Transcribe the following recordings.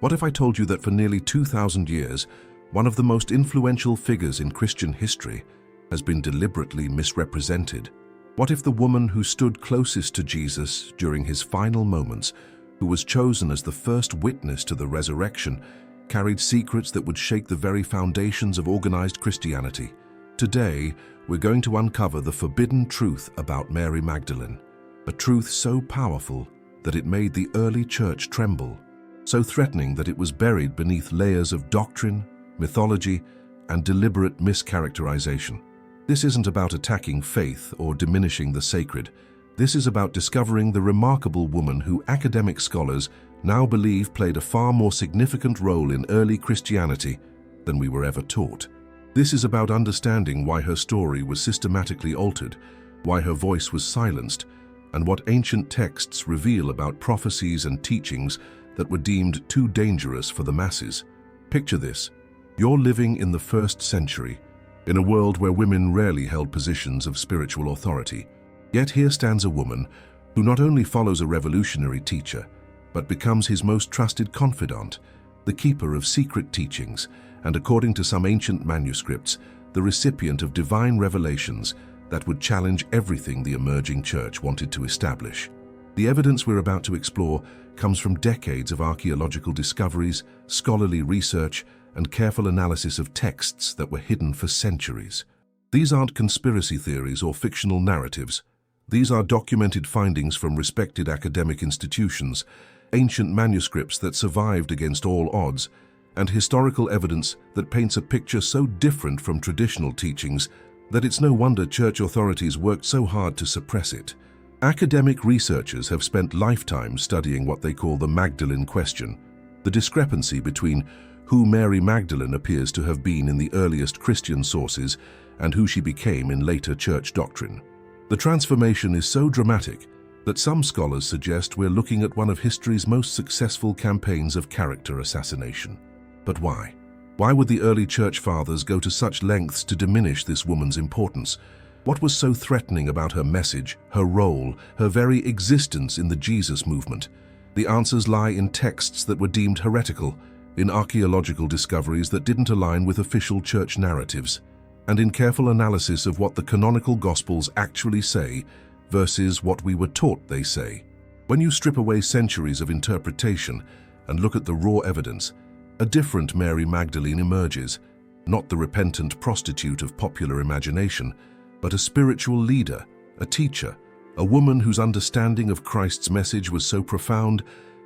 What if I told you that for nearly 2,000 years, one of the most influential figures in Christian history has been deliberately misrepresented? What if the woman who stood closest to Jesus during his final moments, who was chosen as the first witness to the resurrection, carried secrets that would shake the very foundations of organized Christianity? Today, we're going to uncover the forbidden truth about Mary Magdalene, a truth so powerful that it made the early church tremble, so threatening that it was buried beneath layers of doctrine, mythology, and deliberate mischaracterization. This isn't about attacking faith or diminishing the sacred. This is about discovering the remarkable woman who academic scholars now believe played a far more significant role in early Christianity than we were ever taught. This is about understanding why her story was systematically altered, why her voice was silenced, and what ancient texts reveal about prophecies and teachings that were deemed too dangerous for the masses. Picture this. You're living in the 1st century, in a world where women rarely held positions of spiritual authority. Yet here stands a woman who not only follows a revolutionary teacher, but becomes his most trusted confidant, the keeper of secret teachings, and according to some ancient manuscripts, the recipient of divine revelations that would challenge everything the emerging church wanted to establish. The evidence we're about to explore comes from decades of archaeological discoveries, scholarly research, and careful analysis of texts that were hidden for centuries. These aren't conspiracy theories or fictional narratives. These are documented findings from respected academic institutions, ancient manuscripts that survived against all odds, and historical evidence that paints a picture so different from traditional teachings that it's no wonder church authorities worked so hard to suppress it. Academic researchers have spent lifetimes studying what they call the Magdalene question, the discrepancy between who Mary Magdalene appears to have been in the earliest Christian sources and who she became in later church doctrine. The transformation is so dramatic that some scholars suggest we're looking at one of history's most successful campaigns of character assassination. But why? Why would the early church fathers go to such lengths to diminish this woman's importance? What was so threatening about her message, her role, her very existence in the Jesus movement? The answers lie in texts that were deemed heretical, in archaeological discoveries that didn't align with official church narratives, and in careful analysis of what the canonical Gospels actually say versus what we were taught they say. When you strip away centuries of interpretation and look at the raw evidence, a different Mary Magdalene emerges, not the repentant prostitute of popular imagination, but a spiritual leader, a teacher, a woman whose understanding of Christ's message was so profound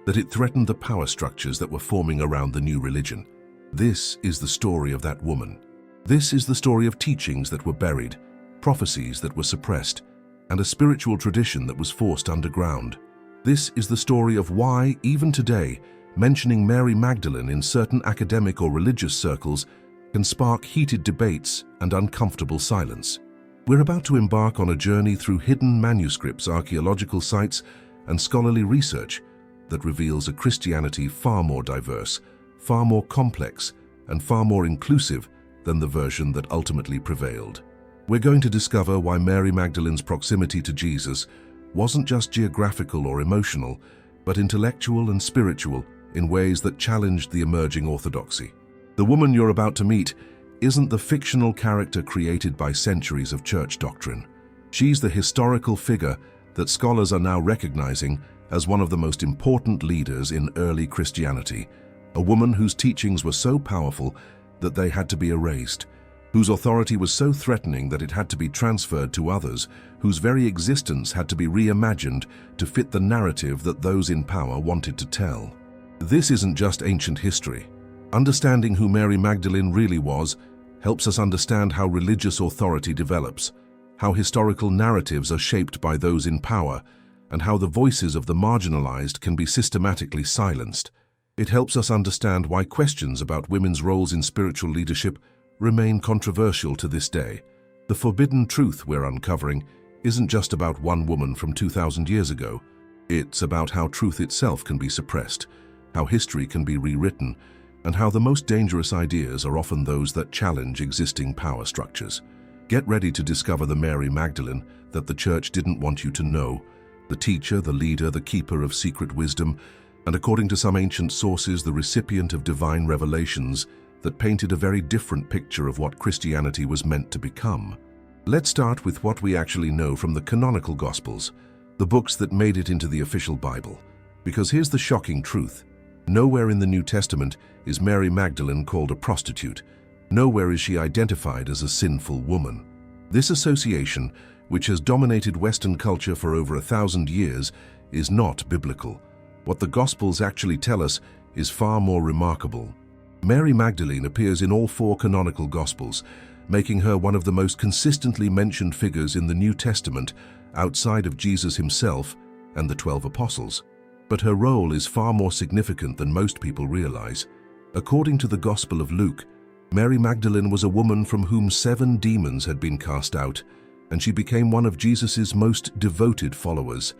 that it threatened the power structures that were forming around the new religion. This is the story of that woman. This is the story of teachings that were buried, prophecies that were suppressed, and a spiritual tradition that was forced underground. This is the story of why, even today, mentioning Mary Magdalene in certain academic or religious circles can spark heated debates and uncomfortable silence. We're about to embark on a journey through hidden manuscripts, archaeological sites, and scholarly research that reveals a Christianity far more diverse, far more complex, and far more inclusive than the version that ultimately prevailed. We're going to discover why Mary Magdalene's proximity to Jesus wasn't just geographical or emotional, but intellectual and spiritual in ways that challenged the emerging orthodoxy. The woman you're about to meet isn't the fictional character created by centuries of church doctrine. She's the historical figure that scholars are now recognizing as one of the most important leaders in early Christianity, a woman whose teachings were so powerful that they had to be erased, whose authority was so threatening that it had to be transferred to others, whose very existence had to be reimagined to fit the narrative that those in power wanted to tell. This isn't just ancient history. Understanding who Mary Magdalene really was helps us understand how religious authority develops, how historical narratives are shaped by those in power, and how the voices of the marginalized can be systematically silenced. It helps us understand why questions about women's roles in spiritual leadership remain controversial to this day. The forbidden truth we're uncovering isn't just about one woman from 2,000 years ago. It's about how truth itself can be suppressed, how history can be rewritten, and how the most dangerous ideas are often those that challenge existing power structures. Get ready to discover the Mary Magdalene that the church didn't want you to know, the teacher, the leader, the keeper of secret wisdom, and according to some ancient sources, the recipient of divine revelations that painted a very different picture of what Christianity was meant to become. Let's start with what we actually know from the canonical Gospels, the books that made it into the official Bible. Because here's the shocking truth. Nowhere in the New Testament is Mary Magdalene called a prostitute. Nowhere is she identified as a sinful woman. This association, which has dominated Western culture for over 1,000 years, is not biblical. What the Gospels actually tell us is far more remarkable. Mary Magdalene appears in all 4 canonical Gospels, making her one of the most consistently mentioned figures in the New Testament outside of Jesus himself and the 12 apostles. But her role is far more significant than most people realize. According to the Gospel of Luke, Mary Magdalene was a woman from whom 7 demons had been cast out, and she became one of Jesus's most devoted followers.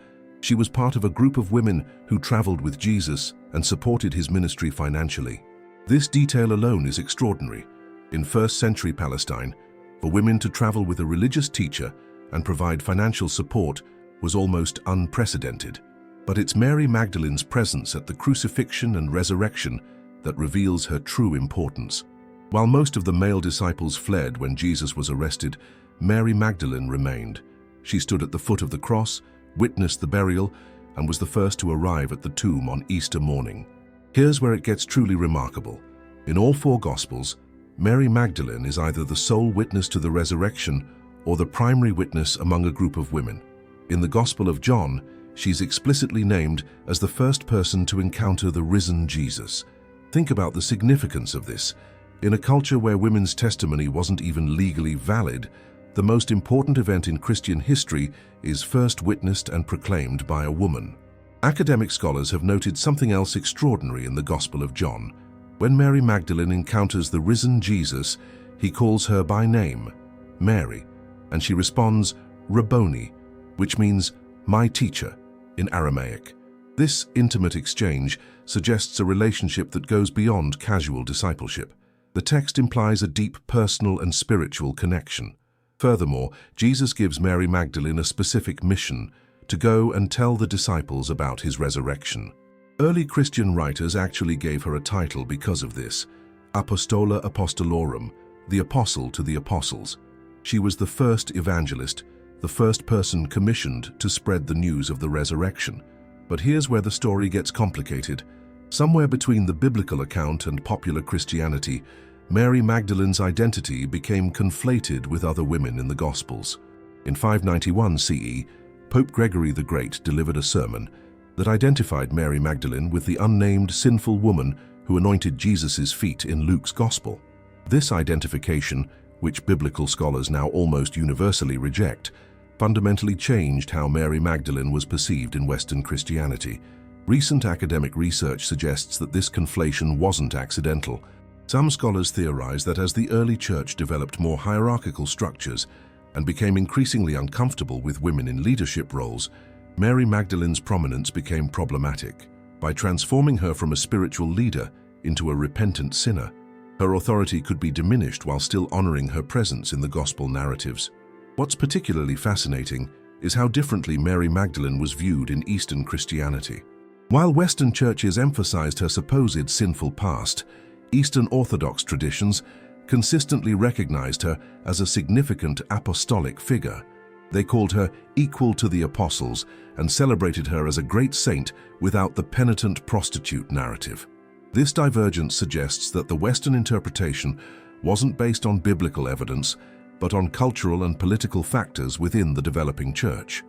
She was part of a group of women who traveled with Jesus and supported his ministry financially. This detail alone is extraordinary. In first-century Palestine, for women to travel with a religious teacher and provide financial support was almost unprecedented. But it's Mary Magdalene's presence at the crucifixion and resurrection that reveals her true importance. While most of the male disciples fled when Jesus was arrested, Mary Magdalene remained. She stood at the foot of the cross, witnessed the burial, and was the first to arrive at the tomb on Easter morning. Here's where it gets truly remarkable. In all 4 Gospels, Mary Magdalene is either the sole witness to the resurrection or the primary witness among a group of women. In the Gospel of John, she's explicitly named as the first person to encounter the risen Jesus. Think about the significance of this. In a culture where women's testimony wasn't even legally valid, the most important event in Christian history is first witnessed and proclaimed by a woman. Academic scholars have noted something else extraordinary in the Gospel of John. When Mary Magdalene encounters the risen Jesus, he calls her by name, Mary, and she responds, Rabboni, which means my teacher in Aramaic. This intimate exchange suggests a relationship that goes beyond casual discipleship. The text implies a deep personal and spiritual connection. Furthermore, Jesus gives Mary Magdalene a specific mission to go and tell the disciples about his resurrection. Early Christian writers actually gave her a title because of this, Apostola Apostolorum, the apostle to the apostles. She was the first evangelist, the first person commissioned to spread the news of the resurrection. But here's where the story gets complicated. Somewhere between the biblical account and popular Christianity, Mary Magdalene's identity became conflated with other women in the Gospels. In 591 CE, Pope Gregory the Great delivered a sermon that identified Mary Magdalene with the unnamed sinful woman who anointed Jesus' feet in Luke's Gospel. This identification, which biblical scholars now almost universally reject, fundamentally changed how Mary Magdalene was perceived in Western Christianity. Recent academic research suggests that this conflation wasn't accidental. Some scholars theorize that as the early church developed more hierarchical structures and became increasingly uncomfortable with women in leadership roles, Mary Magdalene's prominence became problematic. By transforming her from a spiritual leader into a repentant sinner, her authority could be diminished while still honoring her presence in the gospel narratives. What's particularly fascinating is how differently Mary Magdalene was viewed in Eastern Christianity. While Western churches emphasized her supposed sinful past, Eastern Orthodox traditions consistently recognized her as a significant apostolic figure. They called her equal to the apostles and celebrated her as a great saint without the penitent prostitute narrative. This divergence suggests that the Western interpretation wasn't based on biblical evidence, but on cultural and political factors within the developing church.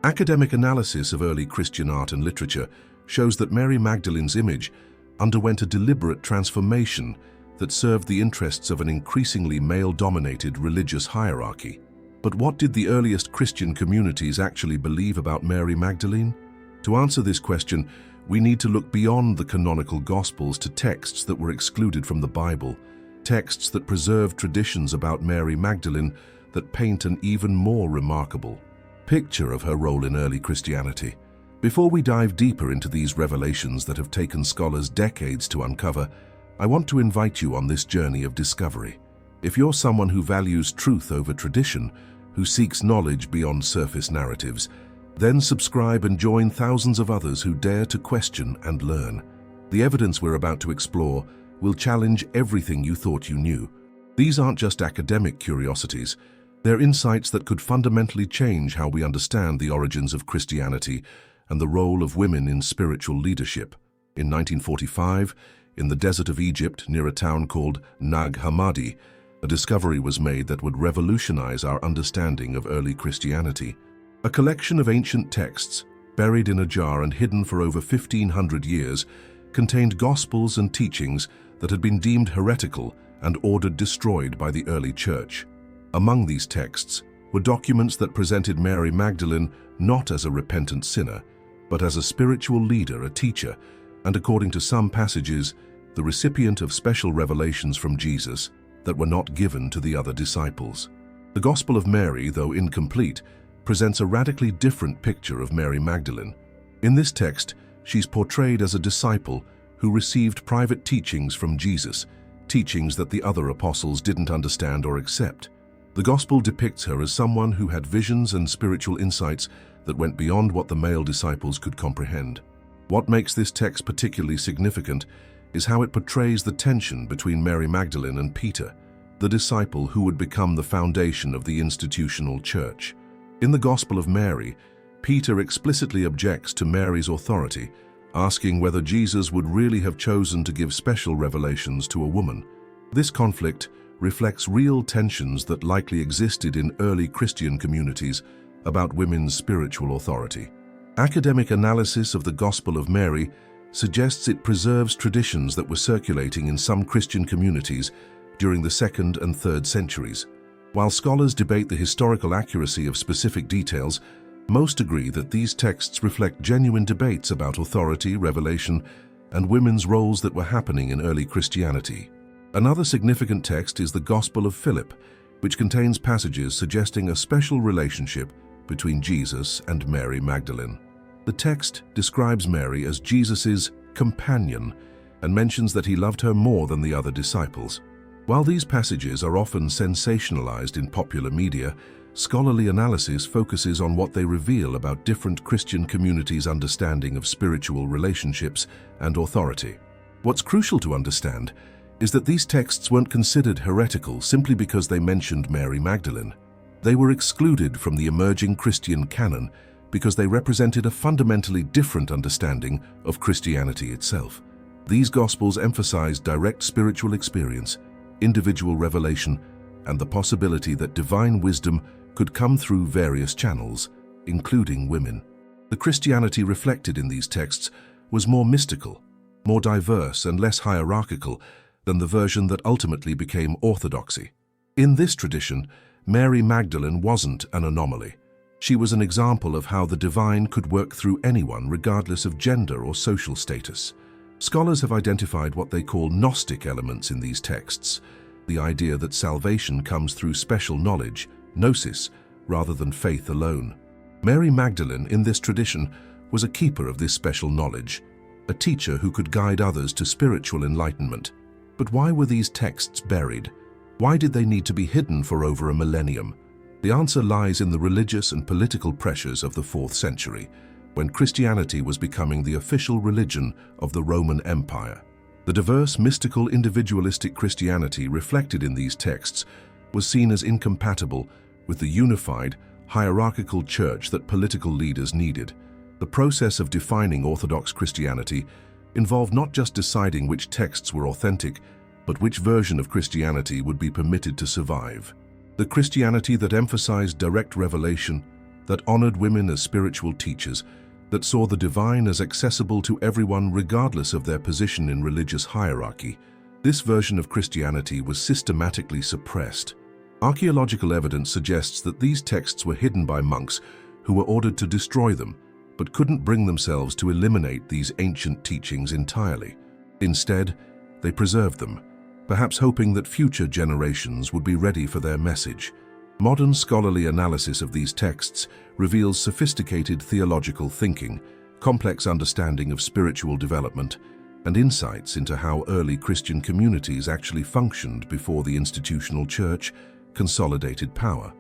Academic analysis of early Christian art and literature shows that Mary Magdalene's image underwent a deliberate transformation that served the interests of an increasingly male-dominated religious hierarchy. But what did the earliest Christian communities actually believe about Mary Magdalene? To answer this question, we need to look beyond the canonical Gospels to texts that were excluded from the Bible, texts that preserve traditions about Mary Magdalene that paint an even more remarkable picture of her role in early Christianity. Before we dive deeper into these revelations that have taken scholars decades to uncover, I want to invite you on this journey of discovery. If you're someone who values truth over tradition, who seeks knowledge beyond surface narratives, Then subscribe and join thousands of others who dare to question and learn. The evidence we're about to explore will challenge everything you thought you knew. These aren't just academic curiosities. They're insights that could fundamentally change how we understand the origins of Christianity and the role of women in spiritual leadership. In 1945, in the desert of Egypt near a town called Nag Hammadi, a discovery was made that would revolutionize our understanding of early Christianity. A collection of ancient texts, buried in a jar and hidden for over 1,500 years, contained gospels and teachings that had been deemed heretical and ordered destroyed by the early church. Among these texts were documents that presented Mary Magdalene not as a repentant sinner, but as a spiritual leader, a teacher, and according to some passages, the recipient of special revelations from Jesus that were not given to the other disciples. The Gospel of Mary, though incomplete, presents a radically different picture of Mary Magdalene. In this text, she's portrayed as a disciple who received private teachings from Jesus, teachings that the other apostles didn't understand or accept. The Gospel depicts her as someone who had visions and spiritual insights that went beyond what the male disciples could comprehend. What makes this text particularly significant is how it portrays the tension between Mary Magdalene and Peter, the disciple who would become the foundation of the institutional church. In the Gospel of Mary, Peter explicitly objects to Mary's authority, asking whether Jesus would really have chosen to give special revelations to a woman. This conflict reflects real tensions that likely existed in early Christian communities about women's spiritual authority. Academic analysis of the Gospel of Mary suggests it preserves traditions that were circulating in some Christian communities during the 2nd and 3rd centuries. While scholars debate the historical accuracy of specific details, most agree that these texts reflect genuine debates about authority, revelation, and women's roles that were happening in early Christianity. Another significant text is the Gospel of Philip, which contains passages suggesting a special relationship between Jesus and Mary Magdalene. The text describes Mary as Jesus's companion and mentions that he loved her more than the other disciples. While these passages are often sensationalized in popular media, scholarly analysis focuses on what they reveal about different Christian communities' understanding of spiritual relationships and authority. What's crucial to understand is that these texts weren't considered heretical simply because they mentioned Mary Magdalene. They were excluded from the emerging Christian canon because they represented a fundamentally different understanding of Christianity itself. These Gospels emphasized direct spiritual experience, individual revelation, and the possibility that divine wisdom could come through various channels, including women. The Christianity reflected in these texts was more mystical, more diverse, and less hierarchical than the version that ultimately became orthodoxy. In this tradition, Mary Magdalene wasn't an anomaly. She was an example of how the divine could work through anyone regardless of gender or social status. Scholars have identified what they call Gnostic elements in these texts, the idea that salvation comes through special knowledge, gnosis, rather than faith alone. Mary Magdalene, in this tradition, was a keeper of this special knowledge, a teacher who could guide others to spiritual enlightenment. But why were these texts buried? Why did they need to be hidden for over a millennium? The answer lies in the religious and political pressures of the 4th century, when Christianity was becoming the official religion of the Roman Empire. The diverse, mystical, individualistic Christianity reflected in these texts was seen as incompatible with the unified, hierarchical church that political leaders needed. The process of defining Orthodox Christianity involved not just deciding which texts were authentic, but which version of Christianity would be permitted to survive. The Christianity that emphasized direct revelation, that honored women as spiritual teachers, that saw the divine as accessible to everyone regardless of their position in religious hierarchy. This version of Christianity was systematically suppressed. Archaeological evidence suggests that these texts were hidden by monks who were ordered to destroy them, but couldn't bring themselves to eliminate these ancient teachings entirely. Instead, they preserved them, perhaps hoping that future generations would be ready for their message. Modern scholarly analysis of these texts reveals sophisticated theological thinking, complex understanding of spiritual development, and insights into how early Christian communities actually functioned before the institutional church consolidated power.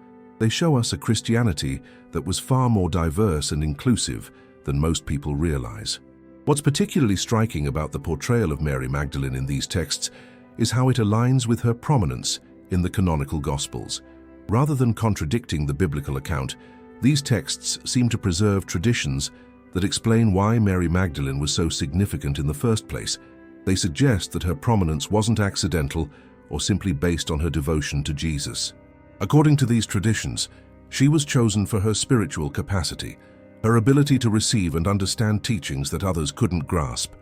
They show us a Christianity that was far more diverse and inclusive than most people realize. What's particularly striking about the portrayal of Mary Magdalene in these texts is how it aligns with her prominence in the canonical Gospels. Rather than contradicting the biblical account, these texts seem to preserve traditions that explain why Mary Magdalene was so significant in the first place. They suggest that her prominence wasn't accidental or simply based on her devotion to Jesus. According to these traditions, she was chosen for her spiritual capacity, her ability to receive and understand teachings that others couldn't grasp,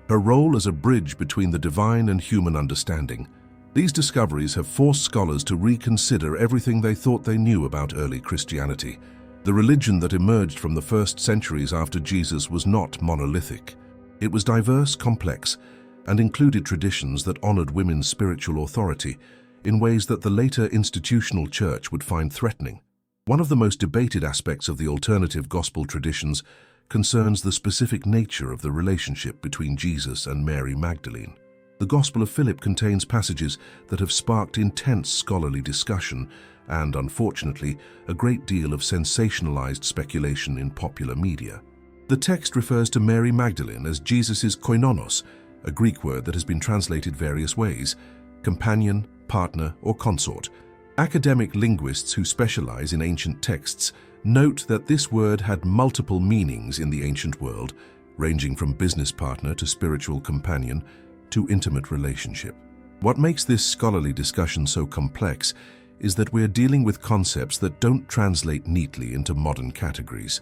her role as a bridge between the divine and human understanding. These discoveries have forced scholars to reconsider everything they thought they knew about early Christianity. The religion that emerged from the first centuries after Jesus was not monolithic. It was diverse, complex, and included traditions that honored women's spiritual authority in ways that the later institutional church would find threatening. One of the most debated aspects of the alternative gospel traditions concerns the specific nature of the relationship between Jesus and Mary Magdalene. The Gospel of Philip contains passages that have sparked intense scholarly discussion and, unfortunately, a great deal of sensationalized speculation in popular media. The text refers to Mary Magdalene as Jesus' koinonos, a Greek word that has been translated various ways: companion, partner, or consort. Academic linguists who specialize in ancient texts note that this word had multiple meanings in the ancient world, ranging from business partner to spiritual companion to intimate relationship. What makes this scholarly discussion so complex is that we're dealing with concepts that don't translate neatly into modern categories.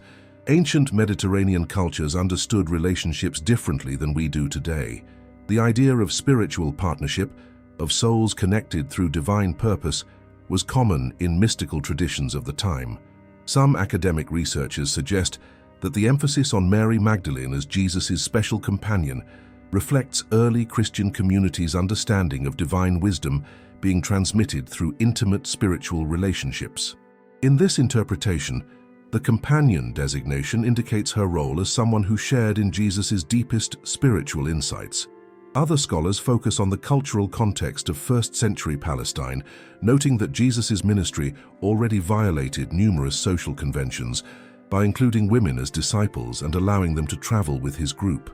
Ancient Mediterranean cultures understood relationships differently than we do today. The idea of spiritual partnership, of souls connected through divine purpose, was common in mystical traditions of the time. Some academic researchers suggest that the emphasis on Mary Magdalene as Jesus' special companion reflects early Christian communities' understanding of divine wisdom being transmitted through intimate spiritual relationships. In this interpretation, the companion designation indicates her role as someone who shared in Jesus' deepest spiritual insights. Other scholars focus on the cultural context of first-century Palestine, noting that Jesus' ministry already violated numerous social conventions by including women as disciples and allowing them to travel with his group.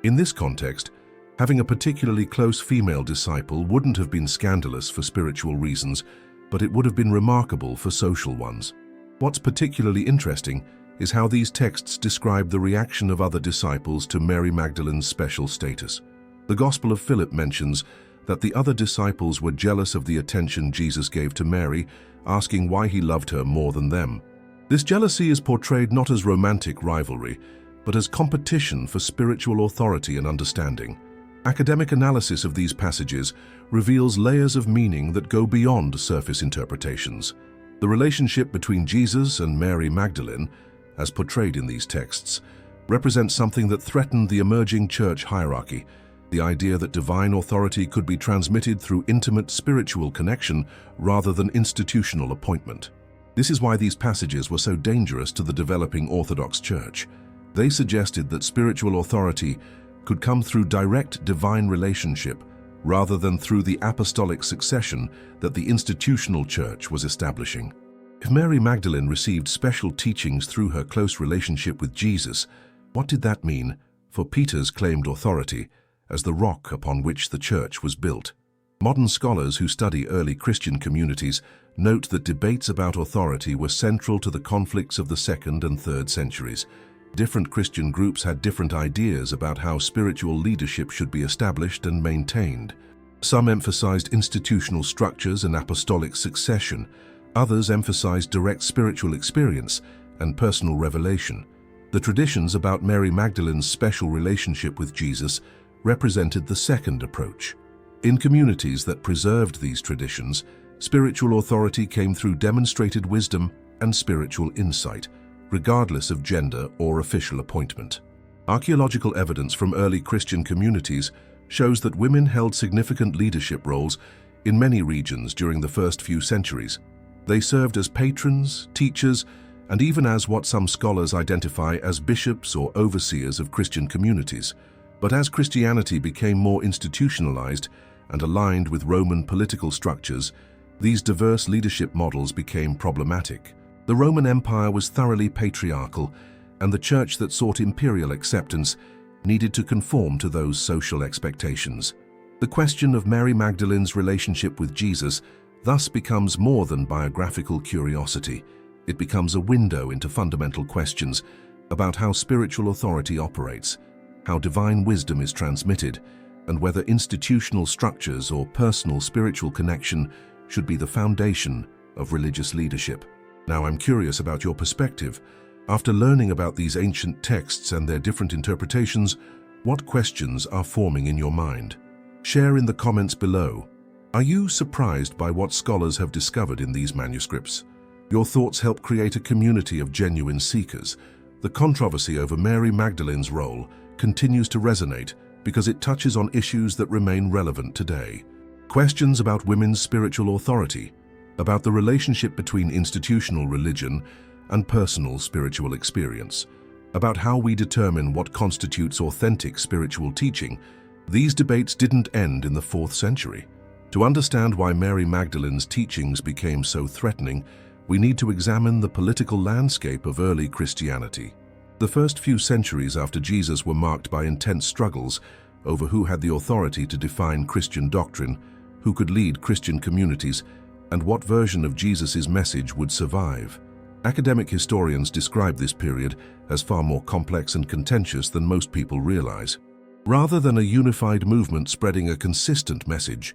In this context, having a particularly close female disciple wouldn't have been scandalous for spiritual reasons, but it would have been remarkable for social ones. What's particularly interesting is how these texts describe the reaction of other disciples to Mary Magdalene's special status. The Gospel of Philip mentions that the other disciples were jealous of the attention Jesus gave to Mary, asking why he loved her more than them. This jealousy is portrayed not as romantic rivalry, but as competition for spiritual authority and understanding. Academic analysis of these passages reveals layers of meaning that go beyond surface interpretations. The relationship between Jesus and Mary Magdalene, as portrayed in these texts, represents something that threatened the emerging church hierarchy, the idea that divine authority could be transmitted through intimate spiritual connection rather than institutional appointment. This is why these passages were so dangerous to the developing Orthodox Church. They suggested that spiritual authority could come through direct divine relationship rather than through the apostolic succession that the institutional church was establishing. If Mary Magdalene received special teachings through her close relationship with Jesus, what did that mean for Peter's claimed authority as the rock upon which the church was built? Modern scholars who study early Christian communities note that debates about authority were central to the conflicts of the 2nd and 3rd centuries. Different Christian groups had different ideas about how spiritual leadership should be established and maintained. Some emphasized institutional structures and apostolic succession. Others emphasized direct spiritual experience and personal revelation. The traditions about Mary Magdalene's special relationship with Jesus represented the second approach. In communities that preserved these traditions, spiritual authority came through demonstrated wisdom and spiritual insight, regardless of gender or official appointment. Archaeological evidence from early Christian communities shows that women held significant leadership roles in many regions during the first few centuries. They served as patrons, teachers, and even as what some scholars identify as bishops or overseers of Christian communities. But as Christianity became more institutionalized and aligned with Roman political structures, These diverse leadership models became problematic. The Roman Empire was thoroughly patriarchal, and the church that sought imperial acceptance needed to conform to those social expectations. The question of Mary Magdalene's relationship with Jesus thus becomes more than biographical curiosity. It becomes a window into fundamental questions about how spiritual authority operates, how divine wisdom is transmitted, and whether institutional structures or personal spiritual connection should be the foundation of religious leadership. Now, I'm curious about your perspective. After learning about these ancient texts and their different interpretations, what questions are forming in your mind? Share in the comments below. Are you surprised by what scholars have discovered in these manuscripts? Your thoughts help create a community of genuine seekers. The controversy over Mary Magdalene's role continues to resonate because it touches on issues that remain relevant today. Questions about women's spiritual authority, about the relationship between institutional religion and personal spiritual experience, about how we determine what constitutes authentic spiritual teaching. These debates didn't end in the 4th century. To understand why Mary Magdalene's teachings became so threatening, we need to examine the political landscape of early Christianity. The first few centuries after Jesus were marked by intense struggles over who had the authority to define Christian doctrine, who could lead Christian communities, and what version of Jesus' message would survive. Academic historians describe this period as far more complex and contentious than most people realize. Rather than a unified movement spreading a consistent message,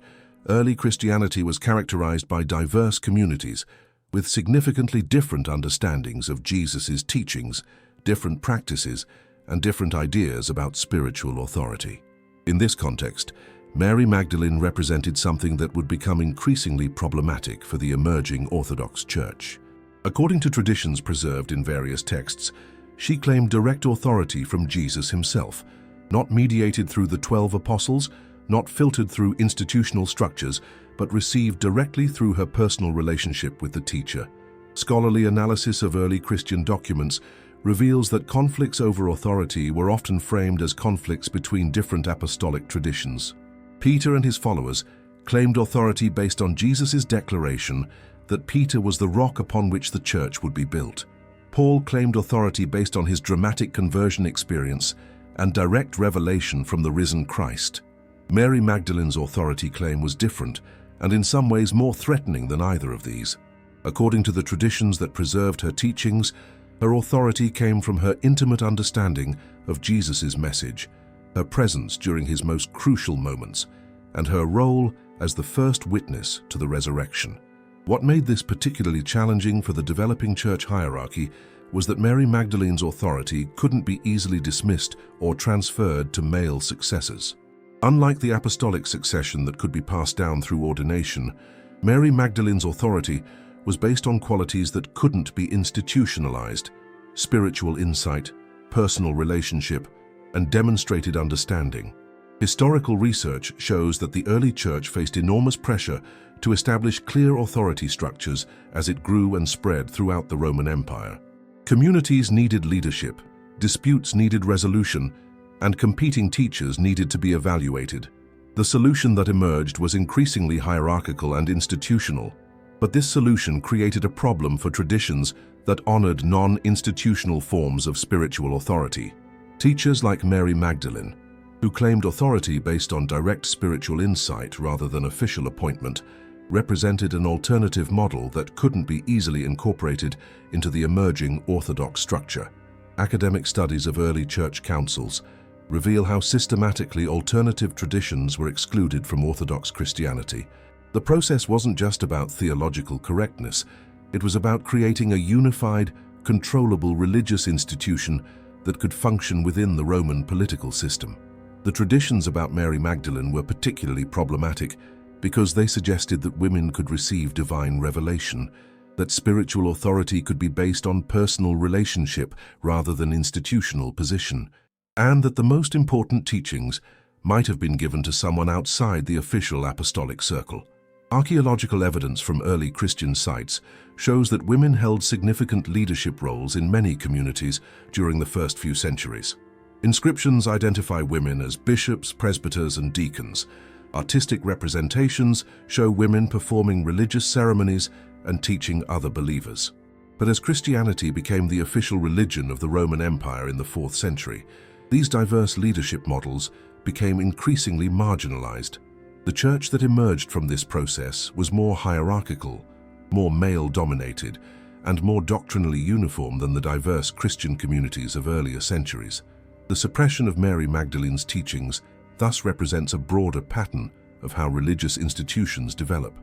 early Christianity was characterized by diverse communities with significantly different understandings of Jesus' teachings, different practices, and different ideas about spiritual authority. In this context, Mary Magdalene represented something that would become increasingly problematic for the emerging Orthodox Church. According to traditions preserved in various texts, she claimed direct authority from Jesus himself, not mediated through the 12 apostles, not filtered through institutional structures, but received directly through her personal relationship with the teacher. Scholarly analysis of early Christian documents reveals that conflicts over authority were often framed as conflicts between different apostolic traditions. Peter and his followers claimed authority based on Jesus' declaration that Peter was the rock upon which the church would be built. Paul claimed authority based on his dramatic conversion experience and direct revelation from the risen Christ. Mary Magdalene's authority claim was different and in some ways more threatening than either of these. According to the traditions that preserved her teachings, her authority came from her intimate understanding of Jesus' message, her presence during his most crucial moments, and her role as the first witness to the resurrection. What made this particularly challenging for the developing church hierarchy was that Mary Magdalene's authority couldn't be easily dismissed or transferred to male successors. Unlike the apostolic succession that could be passed down through ordination, Mary Magdalene's authority was based on qualities that couldn't be institutionalized: spiritual insight, personal relationship, and demonstrated understanding. Historical research shows that the early church faced enormous pressure to establish clear authority structures as it grew and spread throughout the Roman Empire. Communities needed leadership, disputes needed resolution, and competing teachers needed to be evaluated. The solution that emerged was increasingly hierarchical and institutional, but this solution created a problem for traditions that honored non-institutional forms of spiritual authority. Teachers like Mary Magdalene, who claimed authority based on direct spiritual insight rather than official appointment, represented an alternative model that couldn't be easily incorporated into the emerging Orthodox structure. Academic studies of early church councils reveal how systematically alternative traditions were excluded from Orthodox Christianity. The process wasn't just about theological correctness, it was about creating a unified, controllable religious institution that could function within the Roman political system. The traditions about Mary Magdalene were particularly problematic because they suggested that women could receive divine revelation, that spiritual authority could be based on personal relationship rather than institutional position, and that the most important teachings might have been given to someone outside the official apostolic circle. Archaeological evidence from early Christian sites shows that women held significant leadership roles in many communities during the first few centuries. Inscriptions identify women as bishops, presbyters, and deacons, Artistic representations show women performing religious ceremonies and teaching other believers. But as Christianity became the official religion of the Roman Empire in the 4th century, these diverse leadership models became increasingly marginalized. The church that emerged from this process was more hierarchical, more male-dominated, and more doctrinally uniform than the diverse Christian communities of earlier centuries. The suppression of Mary Magdalene's teachings thus represents a broader pattern of how religious institutions develop.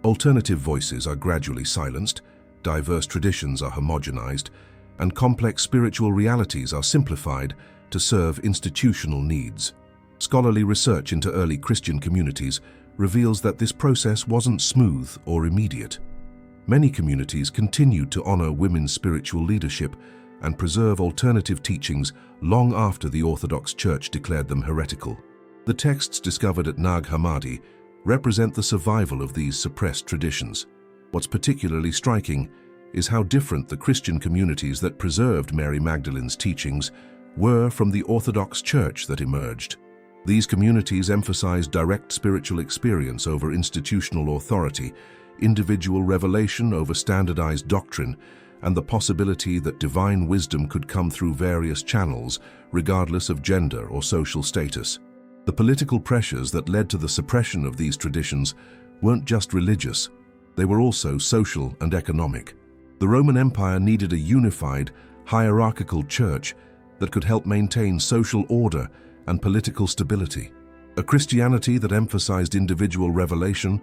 Alternative voices are gradually silenced, diverse traditions are homogenized, and complex spiritual realities are simplified to serve institutional needs. Scholarly research into early Christian communities reveals that this process wasn't smooth or immediate. Many communities continued to honor women's spiritual leadership and preserve alternative teachings long after the Orthodox Church declared them heretical. The texts discovered at Nag Hammadi represent the survival of these suppressed traditions. What's particularly striking is how different the Christian communities that preserved Mary Magdalene's teachings were from the Orthodox Church that emerged. These communities emphasized direct spiritual experience over institutional authority, individual revelation over standardized doctrine, and the possibility that divine wisdom could come through various channels, regardless of gender or social status. The political pressures that led to the suppression of these traditions weren't just religious, they were also social and economic. The Roman Empire needed a unified, hierarchical church that could help maintain social order and political stability. A Christianity that emphasized individual revelation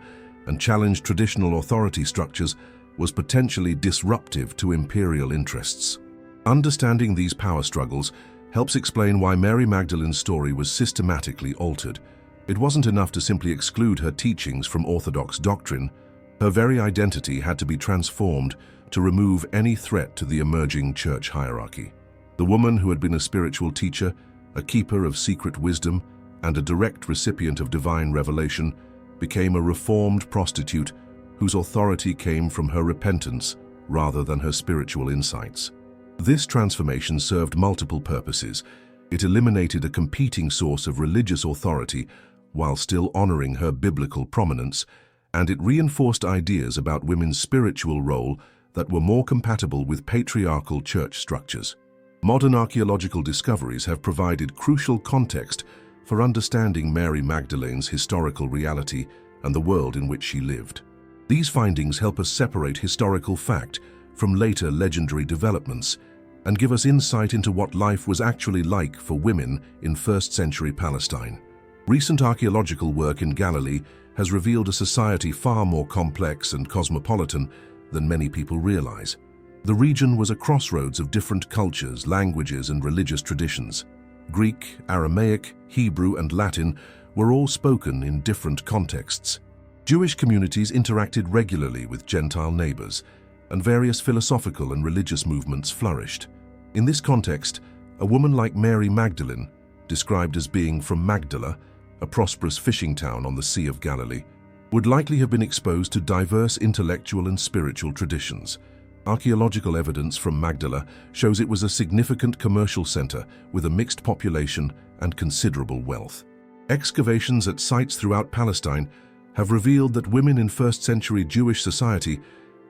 and challenged traditional authority structures was potentially disruptive to imperial interests. Understanding these power struggles helps explain why Mary Magdalene's story was systematically altered. It wasn't enough to simply exclude her teachings from Orthodox doctrine. Her very identity had to be transformed to remove any threat to the emerging church hierarchy. The woman who had been a spiritual teacher, a keeper of secret wisdom, and a direct recipient of divine revelation, became a reformed prostitute whose authority came from her repentance rather than her spiritual insights. This transformation served multiple purposes. It eliminated a competing source of religious authority while still honoring her biblical prominence, and it reinforced ideas about women's spiritual role that were more compatible with patriarchal church structures. Modern archaeological discoveries have provided crucial context for understanding Mary Magdalene's historical reality and the world in which she lived. These findings help us separate historical fact from later legendary developments and give us insight into what life was actually like for women in first-century Palestine. Recent archaeological work in Galilee has revealed a society far more complex and cosmopolitan than many people realize. The region was a crossroads of different cultures, languages, and religious traditions. Greek, Aramaic, Hebrew, and Latin were all spoken in different contexts. Jewish communities interacted regularly with Gentile neighbors, and various philosophical and religious movements flourished. In this context, a woman like Mary Magdalene, described as being from Magdala, a prosperous fishing town on the Sea of Galilee, would likely have been exposed to diverse intellectual and spiritual traditions. Archaeological evidence from Magdala shows it was a significant commercial center with a mixed population and considerable wealth. Excavations at sites throughout Palestine have revealed that women in first-century Jewish society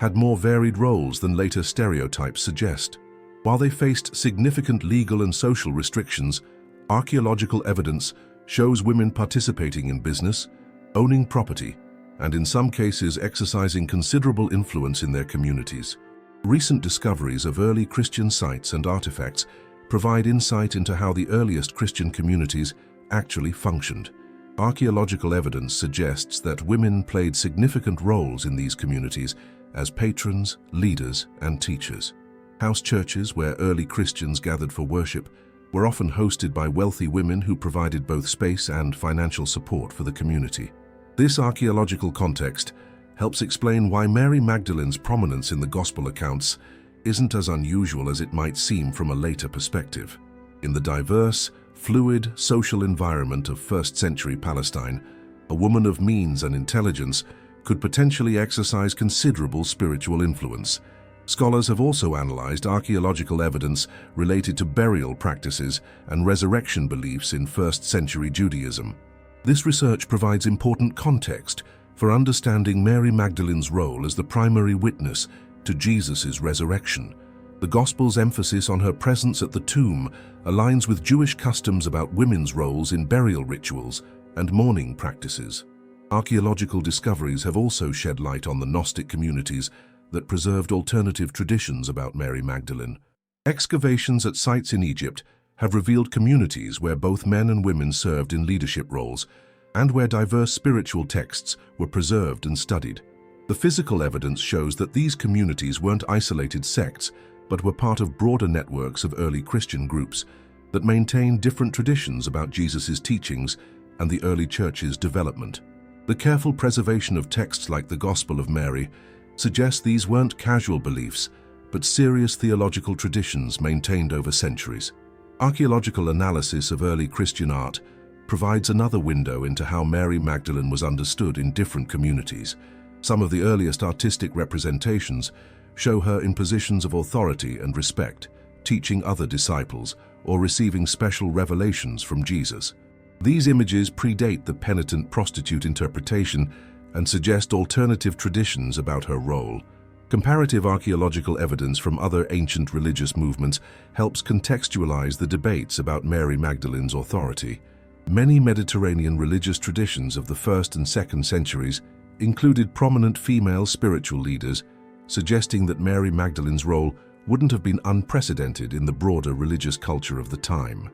had more varied roles than later stereotypes suggest. While they faced significant legal and social restrictions, archaeological evidence shows women participating in business, owning property, and in some cases exercising considerable influence in their communities. Recent discoveries of early Christian sites and artifacts provide insight into how the earliest Christian communities actually functioned. Archaeological evidence suggests that women played significant roles in these communities as patrons, leaders, and teachers. House churches, where early Christians gathered for worship, were often hosted by wealthy women who provided both space and financial support for the community. This archaeological context helps explain why Mary Magdalene's prominence in the Gospel accounts isn't as unusual as it might seem from a later perspective. In the diverse, fluid social environment of first-century Palestine, a woman of means and intelligence could potentially exercise considerable spiritual influence. Scholars have also analyzed archaeological evidence related to burial practices and resurrection beliefs in first-century Judaism. This research provides important context for understanding Mary Magdalene's role as the primary witness to Jesus' resurrection. The Gospel's emphasis on her presence at the tomb aligns with Jewish customs about women's roles in burial rituals and mourning practices. Archaeological discoveries have also shed light on the Gnostic communities that preserved alternative traditions about Mary Magdalene. Excavations at sites in Egypt have revealed communities where both men and women served in leadership roles, and where diverse spiritual texts were preserved and studied. The physical evidence shows that these communities weren't isolated sects, but were part of broader networks of early Christian groups that maintained different traditions about Jesus' teachings and the early church's development. The careful preservation of texts like the Gospel of Mary suggests these weren't casual beliefs, but serious theological traditions maintained over centuries. Archaeological analysis of early Christian art provides another window into how Mary Magdalene was understood in different communities. Some of the earliest artistic representations show her in positions of authority and respect, teaching other disciples or receiving special revelations from Jesus. These images predate the penitent prostitute interpretation and suggest alternative traditions about her role. Comparative archaeological evidence from other ancient religious movements helps contextualize the debates about Mary Magdalene's authority. Many Mediterranean religious traditions of the 1st and 2nd centuries included prominent female spiritual leaders, suggesting that Mary Magdalene's role wouldn't have been unprecedented in the broader religious culture of the time.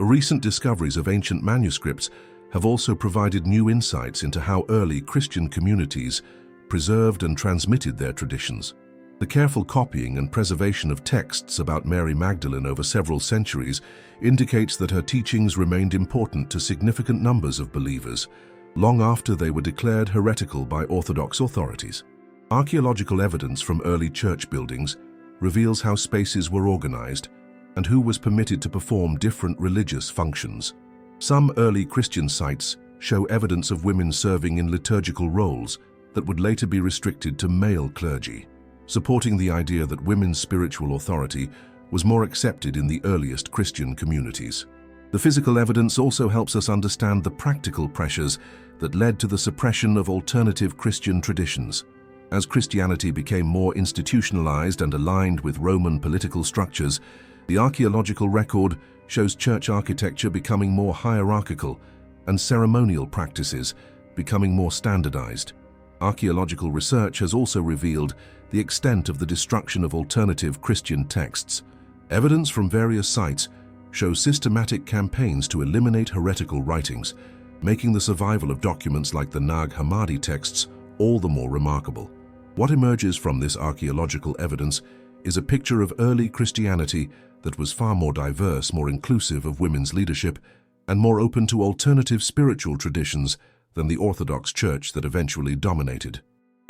Recent discoveries of ancient manuscripts have also provided new insights into how early Christian communities preserved and transmitted their traditions. The careful copying and preservation of texts about Mary Magdalene over several centuries indicates that her teachings remained important to significant numbers of believers, long after they were declared heretical by Orthodox authorities. Archaeological evidence from early church buildings reveals how spaces were organized and who was permitted to perform different religious functions. Some early Christian sites show evidence of women serving in liturgical roles that would later be restricted to male clergy, supporting the idea that women's spiritual authority was more accepted in the earliest Christian communities. The physical evidence also helps us understand the practical pressures that led to the suppression of alternative Christian traditions. As Christianity became more institutionalized and aligned with Roman political structures, the archaeological record shows church architecture becoming more hierarchical and ceremonial practices becoming more standardized. Archaeological research has also revealed the extent of the destruction of alternative Christian texts. Evidence from various sites shows systematic campaigns to eliminate heretical writings, making the survival of documents like the Nag Hammadi texts all the more remarkable. What emerges from this archaeological evidence is a picture of early Christianity that was far more diverse, more inclusive of women's leadership, and more open to alternative spiritual traditions than the Orthodox Church that eventually dominated.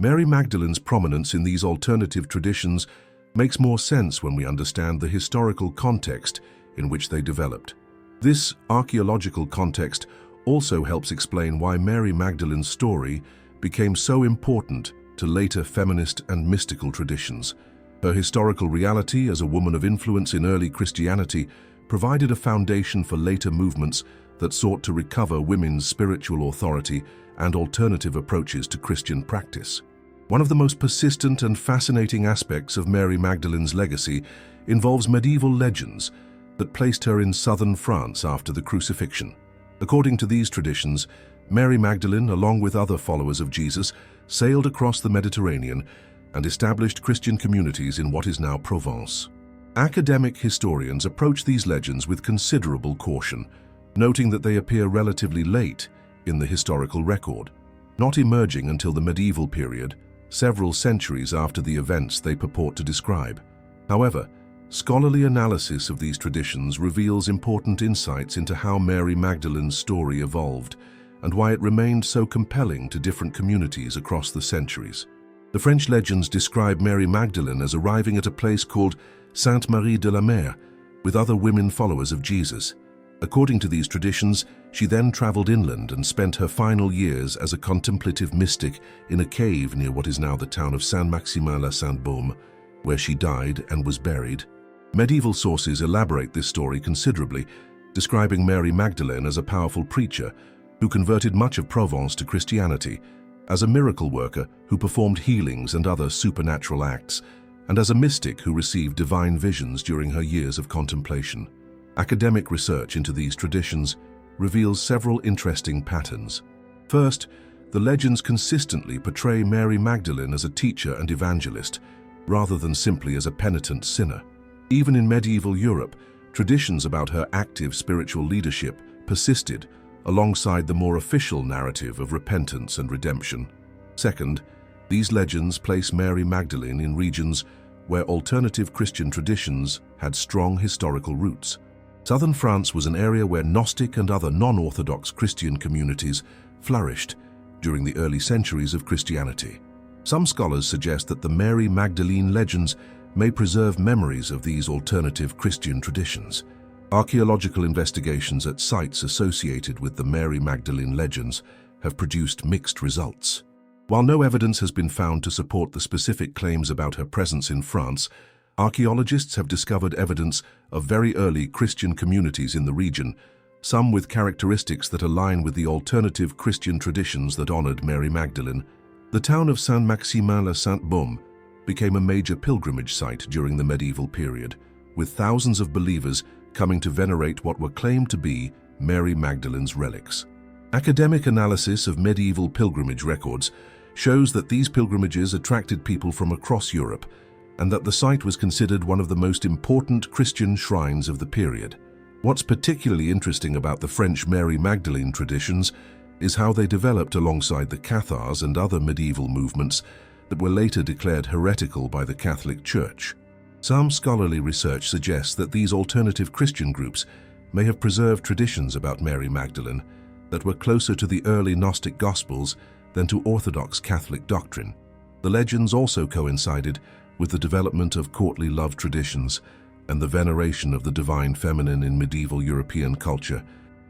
Mary Magdalene's prominence in these alternative traditions makes more sense when we understand the historical context in which they developed. This archaeological context also helps explain why Mary Magdalene's story became so important to later feminist and mystical traditions. Her historical reality as a woman of influence in early Christianity provided a foundation for later movements that sought to recover women's spiritual authority and alternative approaches to Christian practice. One of the most persistent and fascinating aspects of Mary Magdalene's legacy involves medieval legends that placed her in southern France after the crucifixion. According to these traditions, Mary Magdalene, along with other followers of Jesus, sailed across the Mediterranean and established Christian communities in what is now Provence. Academic historians approach these legends with considerable caution, noting that they appear relatively late in the historical record, not emerging until the medieval period, several centuries after the events they purport to describe. However, scholarly analysis of these traditions reveals important insights into how Mary Magdalene's story evolved and why it remained so compelling to different communities across the centuries. The French legends describe Mary Magdalene as arriving at a place called Sainte Marie de la Mer with other women followers of Jesus. According to these traditions, she then traveled inland and spent her final years as a contemplative mystic in a cave near what is now the town of Saint-Maximin-la-Sainte-Baume, where she died and was buried. Medieval sources elaborate this story considerably, describing Mary Magdalene as a powerful preacher who converted much of Provence to Christianity, as a miracle worker who performed healings and other supernatural acts, and as a mystic who received divine visions during her years of contemplation. Academic research into these traditions reveals several interesting patterns. First, the legends consistently portray Mary Magdalene as a teacher and evangelist, rather than simply as a penitent sinner. Even in medieval Europe, traditions about her active spiritual leadership persisted, alongside the more official narrative of repentance and redemption. Second, these legends place Mary Magdalene in regions where alternative Christian traditions had strong historical roots. Southern France was an area where Gnostic and other non-Orthodox Christian communities flourished during the early centuries of Christianity. Some scholars suggest that the Mary Magdalene legends may preserve memories of these alternative Christian traditions. Archaeological investigations at sites associated with the Mary Magdalene legends have produced mixed results. While no evidence has been found to support the specific claims about her presence in France, archaeologists have discovered evidence of very early Christian communities in the region, some with characteristics that align with the alternative Christian traditions that honored Mary Magdalene. The town of Saint-Maximin-la-Sainte-Baume became a major pilgrimage site during the medieval period, with thousands of believers coming to venerate what were claimed to be Mary Magdalene's relics. Academic analysis of medieval pilgrimage records shows that these pilgrimages attracted people from across Europe, and that the site was considered one of the most important Christian shrines of the period. What's particularly interesting about the French Mary Magdalene traditions is how they developed alongside the Cathars and other medieval movements that were later declared heretical by the Catholic Church. Some scholarly research suggests that these alternative Christian groups may have preserved traditions about Mary Magdalene that were closer to the early Gnostic Gospels than to Orthodox Catholic doctrine. The legends also coincided with the development of courtly love traditions and the veneration of the divine feminine in medieval European culture.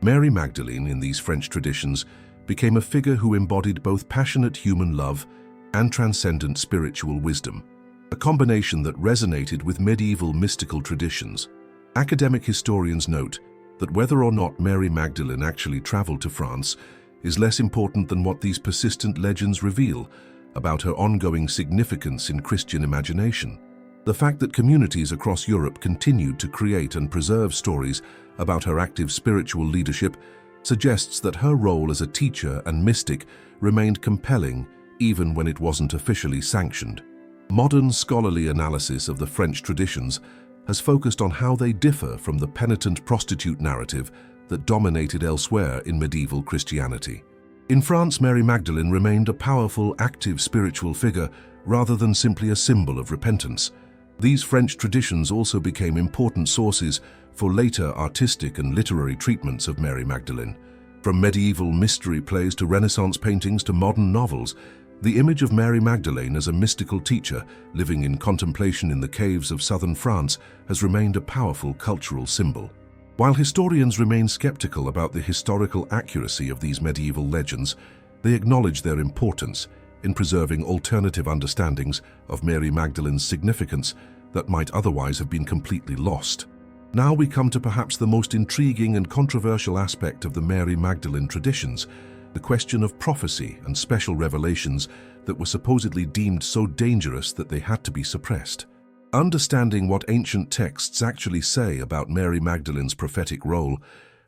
Mary Magdalene, in these French traditions, became a figure who embodied both passionate human love and transcendent spiritual wisdom, a combination that resonated with medieval mystical traditions. Academic historians note that whether or not Mary Magdalene actually traveled to France is less important than what these persistent legends reveal about her ongoing significance in Christian imagination. The fact that communities across Europe continued to create and preserve stories about her active spiritual leadership suggests that her role as a teacher and mystic remained compelling even when it wasn't officially sanctioned. Modern scholarly analysis of the French traditions has focused on how they differ from the penitent prostitute narrative that dominated elsewhere in medieval Christianity. In France, Mary Magdalene remained a powerful, active spiritual figure rather than simply a symbol of repentance. These French traditions also became important sources for later artistic and literary treatments of Mary Magdalene. From medieval mystery plays to Renaissance paintings to modern novels, the image of Mary Magdalene as a mystical teacher living in contemplation in the caves of southern France has remained a powerful cultural symbol. While historians remain skeptical about the historical accuracy of these medieval legends, they acknowledge their importance in preserving alternative understandings of Mary Magdalene's significance that might otherwise have been completely lost. Now we come to perhaps the most intriguing and controversial aspect of the Mary Magdalene traditions, the question of prophecy and special revelations that were supposedly deemed so dangerous that they had to be suppressed. Understanding what ancient texts actually say about Mary Magdalene's prophetic role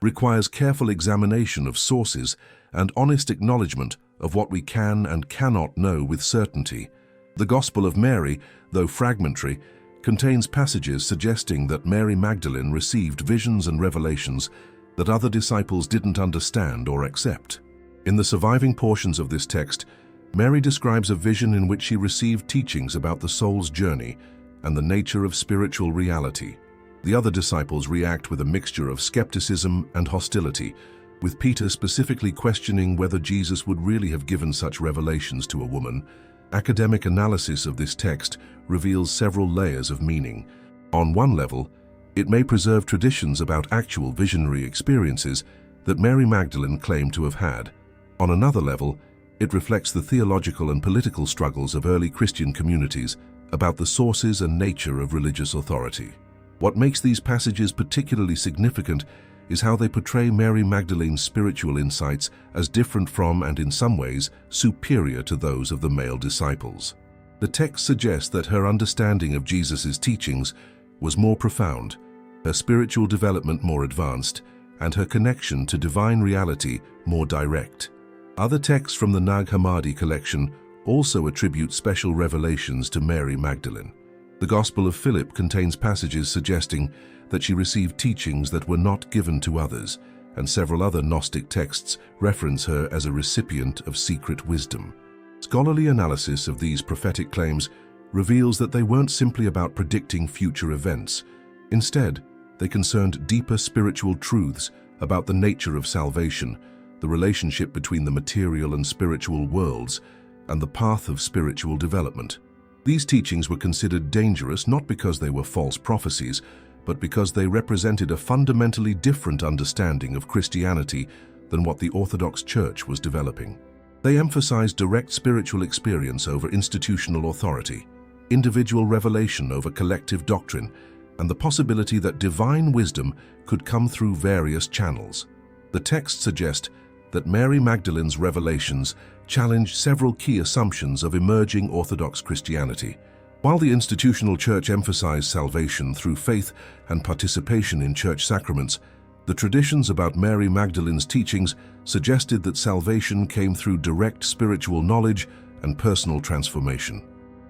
requires careful examination of sources and honest acknowledgement of what we can and cannot know with certainty. The Gospel of Mary, though fragmentary, contains passages suggesting that Mary Magdalene received visions and revelations that other disciples didn't understand or accept. In the surviving portions of this text, Mary describes a vision in which she received teachings about the soul's journey and the nature of spiritual reality. The other disciples react with a mixture of skepticism and hostility, with Peter specifically questioning whether Jesus would really have given such revelations to a woman. Academic analysis of this text reveals several layers of meaning. On one level, it may preserve traditions about actual visionary experiences that Mary Magdalene claimed to have had. On another level, it reflects the theological and political struggles of early Christian communities about the sources and nature of religious authority. What makes these passages particularly significant is how they portray Mary Magdalene's spiritual insights as different from and in some ways superior to those of the male disciples. The text suggests that her understanding of Jesus' teachings was more profound, her spiritual development more advanced, and her connection to divine reality more direct. Other texts from the Nag Hammadi collection also attribute special revelations to Mary Magdalene. The Gospel of Philip contains passages suggesting that she received teachings that were not given to others, and several other Gnostic texts reference her as a recipient of secret wisdom. Scholarly analysis of these prophetic claims reveals that they weren't simply about predicting future events. Instead, they concerned deeper spiritual truths about the nature of salvation, the relationship between the material and spiritual worlds, and the path of spiritual development. These teachings were considered dangerous not because they were false prophecies, but because they represented a fundamentally different understanding of Christianity than what the Orthodox Church was developing. They emphasized direct spiritual experience over institutional authority, individual revelation over collective doctrine, and the possibility that divine wisdom could come through various channels. The texts suggest that Mary Magdalene's revelations challenged several key assumptions of emerging Orthodox Christianity. While the institutional church emphasized salvation through faith and participation in church sacraments, the traditions about Mary Magdalene's teachings suggested that salvation came through direct spiritual knowledge and personal transformation.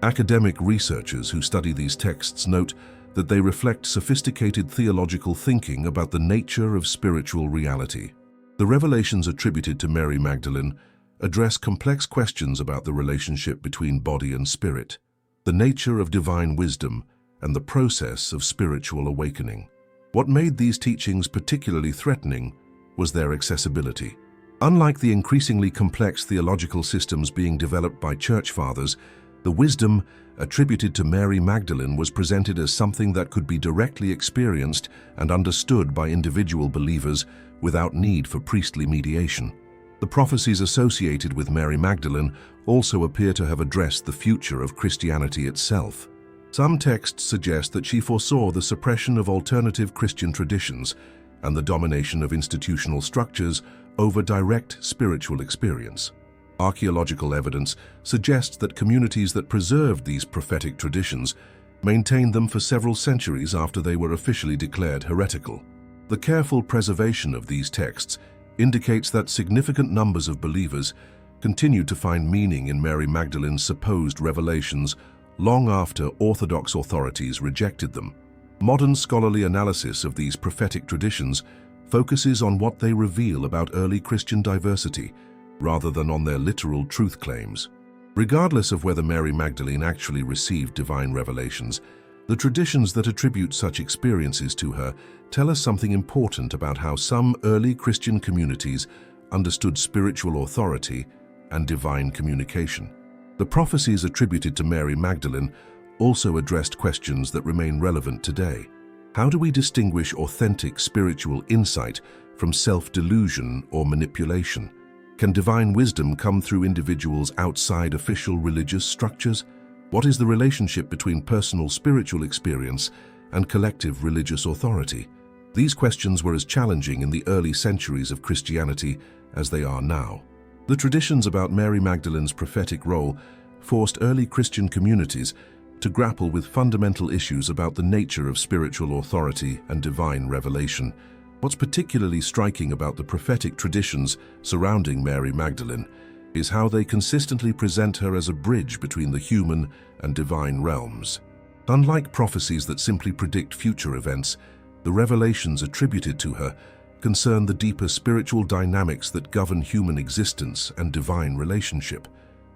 Academic researchers who study these texts note that they reflect sophisticated theological thinking about the nature of spiritual reality. The revelations attributed to Mary Magdalene address complex questions about the relationship between body and spirit, the nature of divine wisdom, and the process of spiritual awakening. What made these teachings particularly threatening was their accessibility. Unlike the increasingly complex theological systems being developed by church fathers, the wisdom attributed to Mary Magdalene was presented as something that could be directly experienced and understood by individual believers without need for priestly mediation. The prophecies associated with Mary Magdalene also appear to have addressed the future of Christianity itself. Some texts suggest that she foresaw the suppression of alternative Christian traditions and the domination of institutional structures over direct spiritual experience. Archaeological evidence suggests that communities that preserved these prophetic traditions maintained them for several centuries after they were officially declared heretical. The careful preservation of these texts indicates that significant numbers of believers continued to find meaning in Mary Magdalene's supposed revelations long after Orthodox authorities rejected them. Modern scholarly analysis of these prophetic traditions focuses on what they reveal about early Christian diversity, rather than on their literal truth claims. Regardless of whether Mary Magdalene actually received divine revelations, the traditions that attribute such experiences to her tell us something important about how some early Christian communities understood spiritual authority and divine communication. The prophecies attributed to Mary Magdalene also addressed questions that remain relevant today. How do we distinguish authentic spiritual insight from self-delusion or manipulation? Can divine wisdom come through individuals outside official religious structures? What is the relationship between personal spiritual experience and collective religious authority? These questions were as challenging in the early centuries of Christianity as they are now. The traditions about Mary Magdalene's prophetic role forced early Christian communities to grapple with fundamental issues about the nature of spiritual authority and divine revelation. What's particularly striking about the prophetic traditions surrounding Mary Magdalene is how they consistently present her as a bridge between the human and divine realms. Unlike prophecies that simply predict future events, the revelations attributed to her concern the deeper spiritual dynamics that govern human existence and divine relationship.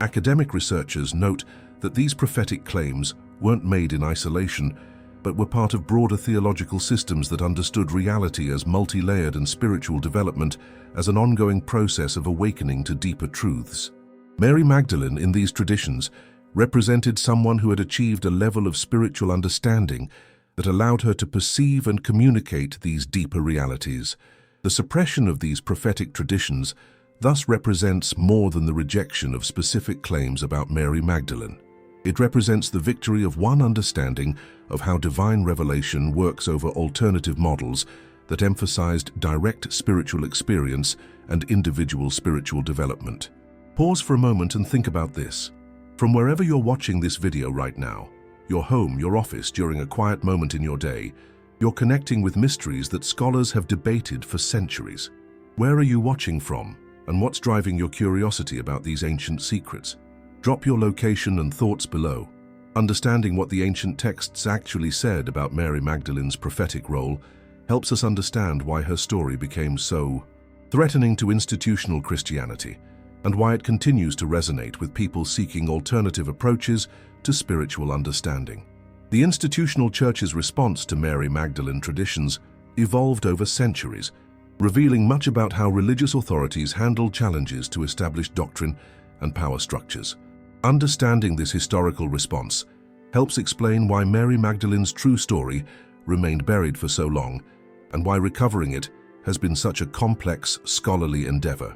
Academic researchers note that these prophetic claims weren't made in isolation, but were part of broader theological systems that understood reality as multi-layered and spiritual development as an ongoing process of awakening to deeper truths. Mary Magdalene, in these traditions, represented someone who had achieved a level of spiritual understanding that allowed her to perceive and communicate these deeper realities. The suppression of these prophetic traditions thus represents more than the rejection of specific claims about Mary Magdalene. It represents the victory of one understanding of how divine revelation works over alternative models that emphasized direct spiritual experience and individual spiritual development. Pause for a moment and think about this. From wherever you're watching this video right now, your home, your office, during a quiet moment in your day, you're connecting with mysteries that scholars have debated for centuries. Where are you watching from, and what's driving your curiosity about these ancient secrets? Drop your location and thoughts below. Understanding what the ancient texts actually said about Mary Magdalene's prophetic role helps us understand why her story became so threatening to institutional Christianity, and why it continues to resonate with people seeking alternative approaches to spiritual understanding. The institutional church's response to Mary Magdalene traditions evolved over centuries, revealing much about how religious authorities handled challenges to established doctrine and power structures. Understanding this historical response helps explain why Mary Magdalene's true story remained buried for so long, and why recovering it has been such a complex, scholarly endeavor.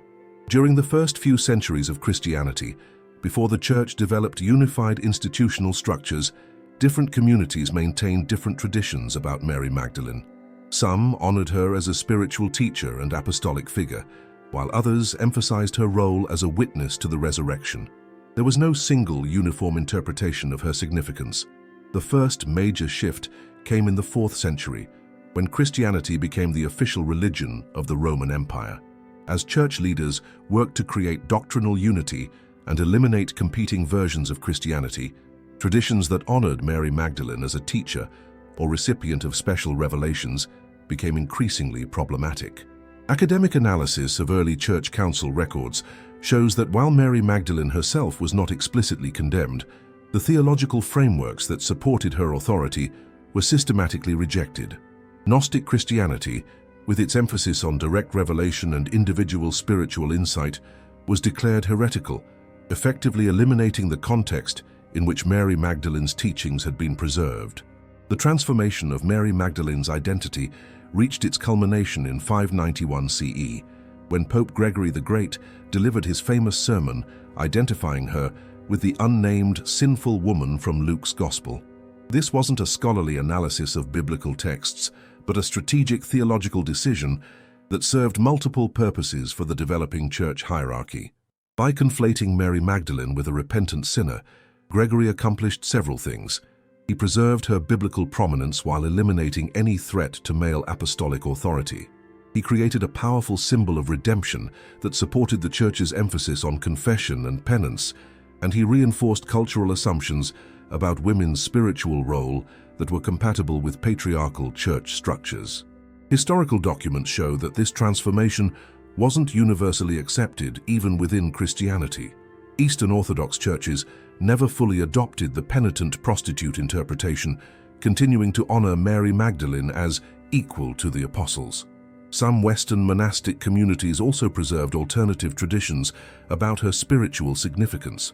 During the first few centuries of Christianity, before the Church developed unified institutional structures, different communities maintained different traditions about Mary Magdalene. Some honored her as a spiritual teacher and apostolic figure, while others emphasized her role as a witness to the resurrection. There was no single uniform interpretation of her significance. The first major shift came in the 4th century, when Christianity became the official religion of the Roman Empire. As church leaders worked to create doctrinal unity and eliminate competing versions of Christianity, traditions that honored Mary Magdalene as a teacher or recipient of special revelations became increasingly problematic. Academic analysis of early church council records shows that while Mary Magdalene herself was not explicitly condemned, the theological frameworks that supported her authority were systematically rejected. Gnostic Christianity, with its emphasis on direct revelation and individual spiritual insight, was declared heretical, effectively eliminating the context in which Mary Magdalene's teachings had been preserved. The transformation of Mary Magdalene's identity reached its culmination in 591 CE, when Pope Gregory the Great delivered his famous sermon identifying her with the unnamed sinful woman from Luke's Gospel. This wasn't a scholarly analysis of biblical texts, but a strategic theological decision that served multiple purposes for the developing church hierarchy. By conflating Mary Magdalene with a repentant sinner, Gregory accomplished several things. He preserved her biblical prominence while eliminating any threat to male apostolic authority. He created a powerful symbol of redemption that supported the church's emphasis on confession and penance, and he reinforced cultural assumptions about women's spiritual role that were compatible with patriarchal church structures. Historical documents show that this transformation wasn't universally accepted even within Christianity. Eastern Orthodox churches never fully adopted the penitent prostitute interpretation, continuing to honor Mary Magdalene as equal to the apostles. Some Western monastic communities also preserved alternative traditions about her spiritual significance.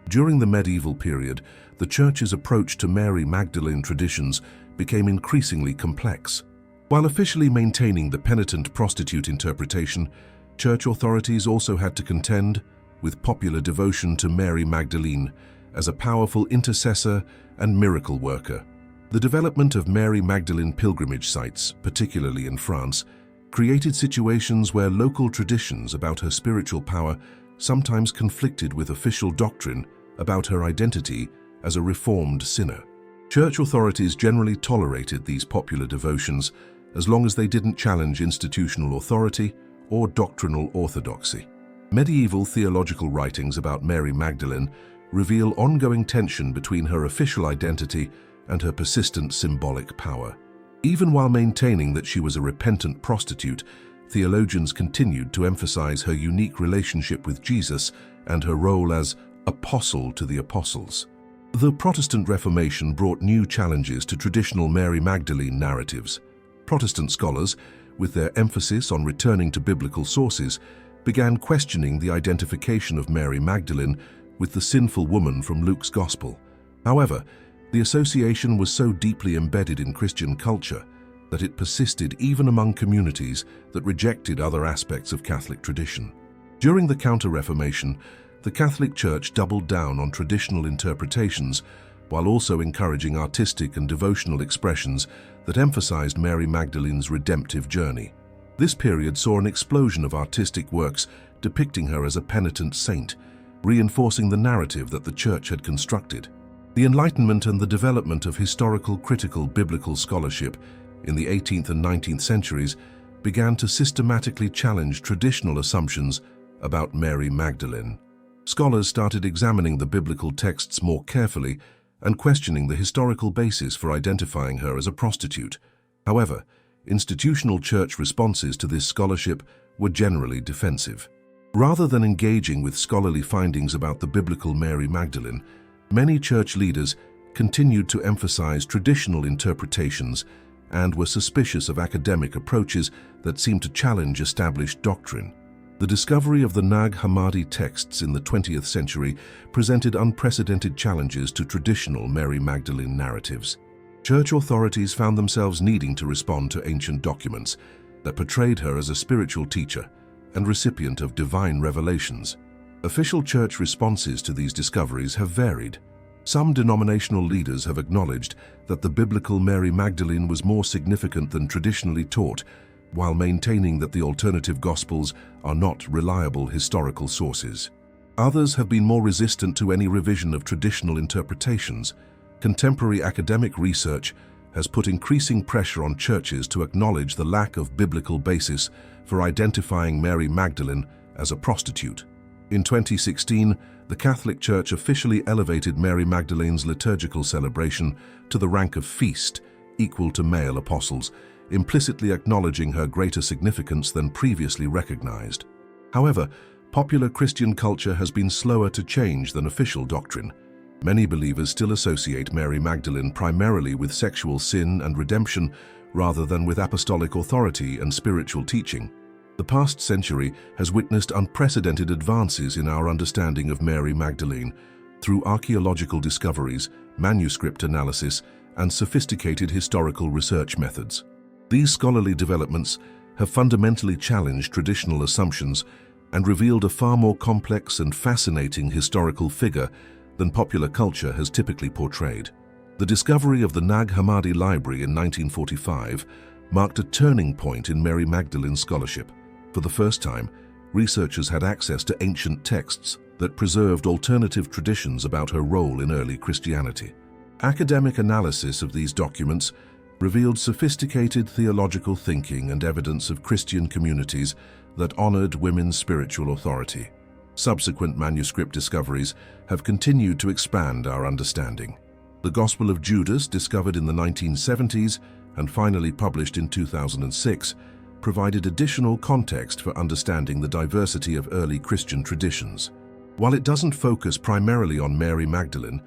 During the medieval period, the Church's approach to Mary Magdalene traditions became increasingly complex. While officially maintaining the penitent prostitute interpretation, church authorities also had to contend with popular devotion to Mary Magdalene as a powerful intercessor and miracle worker. The development of Mary Magdalene pilgrimage sites, particularly in France, created situations where local traditions about her spiritual power sometimes conflicted with official doctrine about her identity as a reformed sinner. Church authorities generally tolerated these popular devotions as long as they didn't challenge institutional authority or doctrinal orthodoxy. Medieval theological writings about Mary Magdalene reveal ongoing tension between her official identity and her persistent symbolic power. Even while maintaining that she was a repentant prostitute, theologians continued to emphasize her unique relationship with Jesus and her role as apostle to the apostles. The Protestant Reformation brought new challenges to traditional Mary Magdalene narratives. Protestant scholars, with their emphasis on returning to biblical sources, began questioning the identification of Mary Magdalene with the sinful woman from Luke's Gospel. However, the association was so deeply embedded in Christian culture that it persisted even among communities that rejected other aspects of Catholic tradition. During the Counter-Reformation, the Catholic Church doubled down on traditional interpretations while also encouraging artistic and devotional expressions that emphasized Mary Magdalene's redemptive journey. This period saw an explosion of artistic works depicting her as a penitent saint, reinforcing the narrative that the Church had constructed. The Enlightenment and the development of historical critical biblical scholarship in the 18th and 19th centuries began to systematically challenge traditional assumptions about Mary Magdalene. Scholars started examining the biblical texts more carefully and questioning the historical basis for identifying her as a prostitute. However, institutional church responses to this scholarship were generally defensive. Rather than engaging with scholarly findings about the biblical Mary Magdalene, many church leaders continued to emphasize traditional interpretations and were suspicious of academic approaches that seemed to challenge established doctrine. The discovery of the Nag Hammadi texts in the 20th century presented unprecedented challenges to traditional Mary Magdalene narratives. Church authorities found themselves needing to respond to ancient documents that portrayed her as a spiritual teacher and recipient of divine revelations. Official church responses to these discoveries have varied. Some denominational leaders have acknowledged that the biblical Mary Magdalene was more significant than traditionally taught, while maintaining that the alternative Gospels are not reliable historical sources. Others have been more resistant to any revision of traditional interpretations. Contemporary academic research has put increasing pressure on churches to acknowledge the lack of biblical basis for identifying Mary Magdalene as a prostitute. In 2016, the Catholic Church officially elevated Mary Magdalene's liturgical celebration to the rank of feast, equal to male apostles, implicitly acknowledging her greater significance than previously recognized. However, popular Christian culture has been slower to change than official doctrine. Many believers still associate Mary Magdalene primarily with sexual sin and redemption rather than with apostolic authority and spiritual teaching. The past century has witnessed unprecedented advances in our understanding of Mary Magdalene through archaeological discoveries, manuscript analysis, and sophisticated historical research methods. These scholarly developments have fundamentally challenged traditional assumptions and revealed a far more complex and fascinating historical figure than popular culture has typically portrayed. The discovery of the Nag Hammadi Library in 1945 marked a turning point in Mary Magdalene's scholarship. For the first time, researchers had access to ancient texts that preserved alternative traditions about her role in early Christianity. Academic analysis of these documents revealed sophisticated theological thinking and evidence of Christian communities that honored women's spiritual authority. Subsequent manuscript discoveries have continued to expand our understanding. The Gospel of Judas, discovered in the 1970s and finally published in 2006, provided additional context for understanding the diversity of early Christian traditions. While it doesn't focus primarily on Mary Magdalene,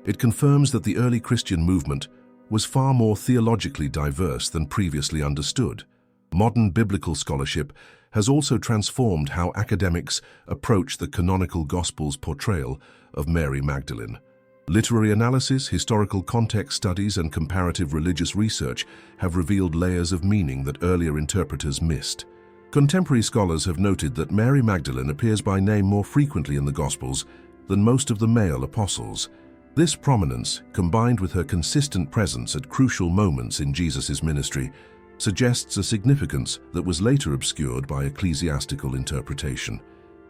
it confirms that the early Christian movement was far more theologically diverse than previously understood. Modern biblical scholarship has also transformed how academics approach the canonical Gospels' portrayal of Mary Magdalene. Literary analysis, historical context studies, and comparative religious research have revealed layers of meaning that earlier interpreters missed. Contemporary scholars have noted that Mary Magdalene appears by name more frequently in the Gospels than most of the male apostles. This prominence, combined with her consistent presence at crucial moments in Jesus' ministry, suggests a significance that was later obscured by ecclesiastical interpretation.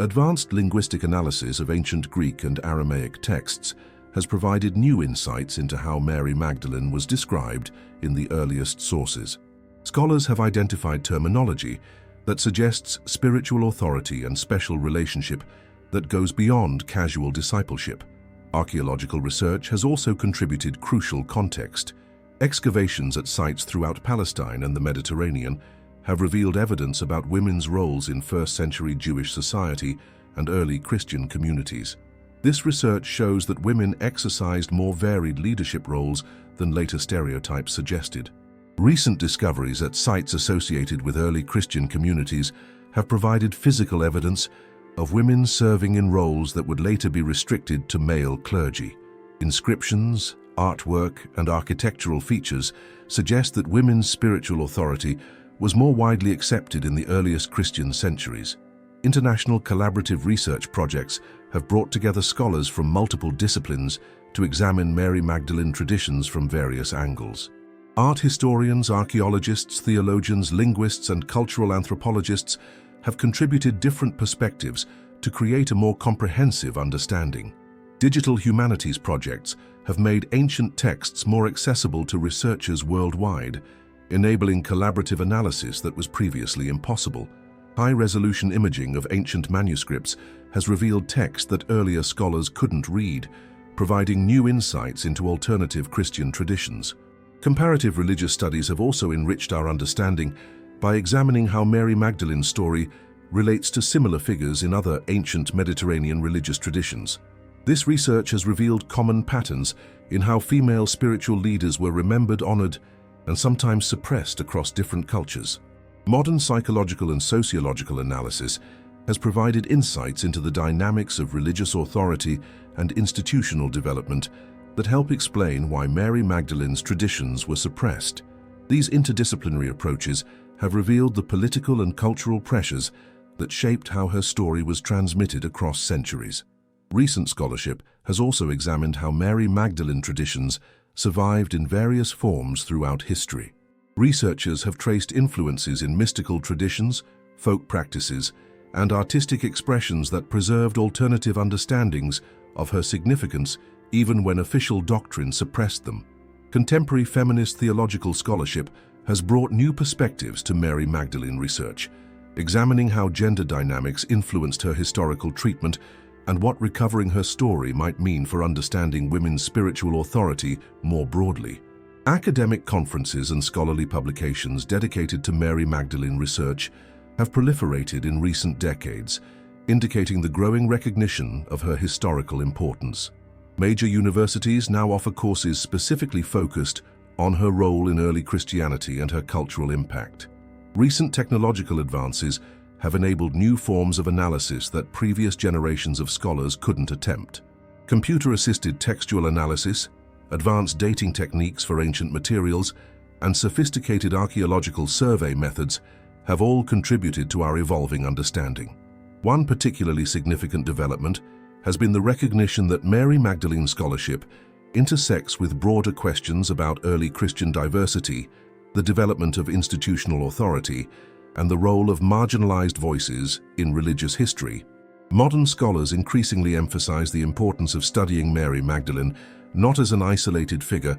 Advanced linguistic analysis of ancient Greek and Aramaic texts has provided new insights into how Mary Magdalene was described in the earliest sources. Scholars have identified terminology that suggests spiritual authority and special relationship that goes beyond casual discipleship. Archaeological research has also contributed crucial context. Excavations at sites throughout Palestine and the Mediterranean have revealed evidence about women's roles in first-century Jewish society and early Christian communities. This research shows that women exercised more varied leadership roles than later stereotypes suggested. Recent discoveries at sites associated with early Christian communities have provided physical evidence of women serving in roles that would later be restricted to male clergy. Inscriptions, artwork, and architectural features suggest that women's spiritual authority was more widely accepted in the earliest Christian centuries. International collaborative research projects have brought together scholars from multiple disciplines to examine Mary Magdalene traditions from various angles. Art historians, archaeologists, theologians, linguists, and cultural anthropologists have contributed different perspectives to create a more comprehensive understanding. Digital humanities projects have made ancient texts more accessible to researchers worldwide, enabling collaborative analysis that was previously impossible. High-resolution imaging of ancient manuscripts has revealed text that earlier scholars couldn't read, providing new insights into alternative Christian traditions. Comparative religious studies have also enriched our understanding by examining how Mary Magdalene's story relates to similar figures in other ancient Mediterranean religious traditions. This research has revealed common patterns in how female spiritual leaders were remembered, honored, and sometimes suppressed across different cultures. Modern psychological and sociological analysis has provided insights into the dynamics of religious authority and institutional development that help explain why Mary Magdalene's traditions were suppressed. These interdisciplinary approaches have revealed the political and cultural pressures that shaped how her story was transmitted across centuries. Recent scholarship has also examined how Mary Magdalene traditions survived in various forms throughout history. Researchers have traced influences in mystical traditions, folk practices, and artistic expressions that preserved alternative understandings of her significance even when official doctrine suppressed them. Contemporary feminist theological scholarship has brought new perspectives to Mary Magdalene research, examining how gender dynamics influenced her historical treatment and what recovering her story might mean for understanding women's spiritual authority more broadly. Academic conferences and scholarly publications dedicated to Mary Magdalene research have proliferated in recent decades, indicating the growing recognition of her historical importance. Major universities now offer courses specifically focused on her role in early Christianity and her cultural impact. Recent technological advances have enabled new forms of analysis that previous generations of scholars couldn't attempt. Computer-assisted textual analysis, advanced dating techniques for ancient materials, and sophisticated archaeological survey methods have all contributed to our evolving understanding. One particularly significant development has been the recognition that Mary Magdalene scholarship intersects with broader questions about early Christian diversity, the development of institutional authority, and the role of marginalized voices in religious history. Modern scholars increasingly emphasize the importance of studying Mary Magdalene not as an isolated figure,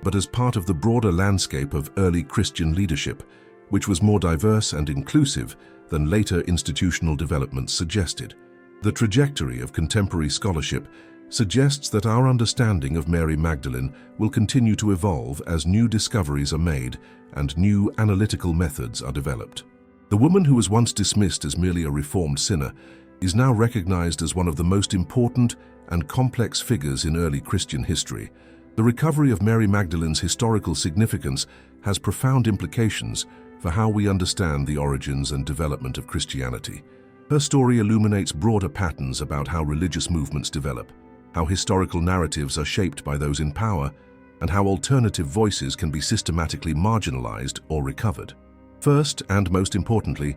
but as part of the broader landscape of early Christian leadership, which was more diverse and inclusive than later institutional developments suggested. The trajectory of contemporary scholarship suggests that our understanding of Mary Magdalene will continue to evolve as new discoveries are made and new analytical methods are developed. The woman who was once dismissed as merely a reformed sinner is now recognized as one of the most important and complex figures in early Christian history. The recovery of Mary Magdalene's historical significance has profound implications for how we understand the origins and development of Christianity. Her story illuminates broader patterns about how religious movements develop, how historical narratives are shaped by those in power, and how alternative voices can be systematically marginalized or recovered. First, and most importantly,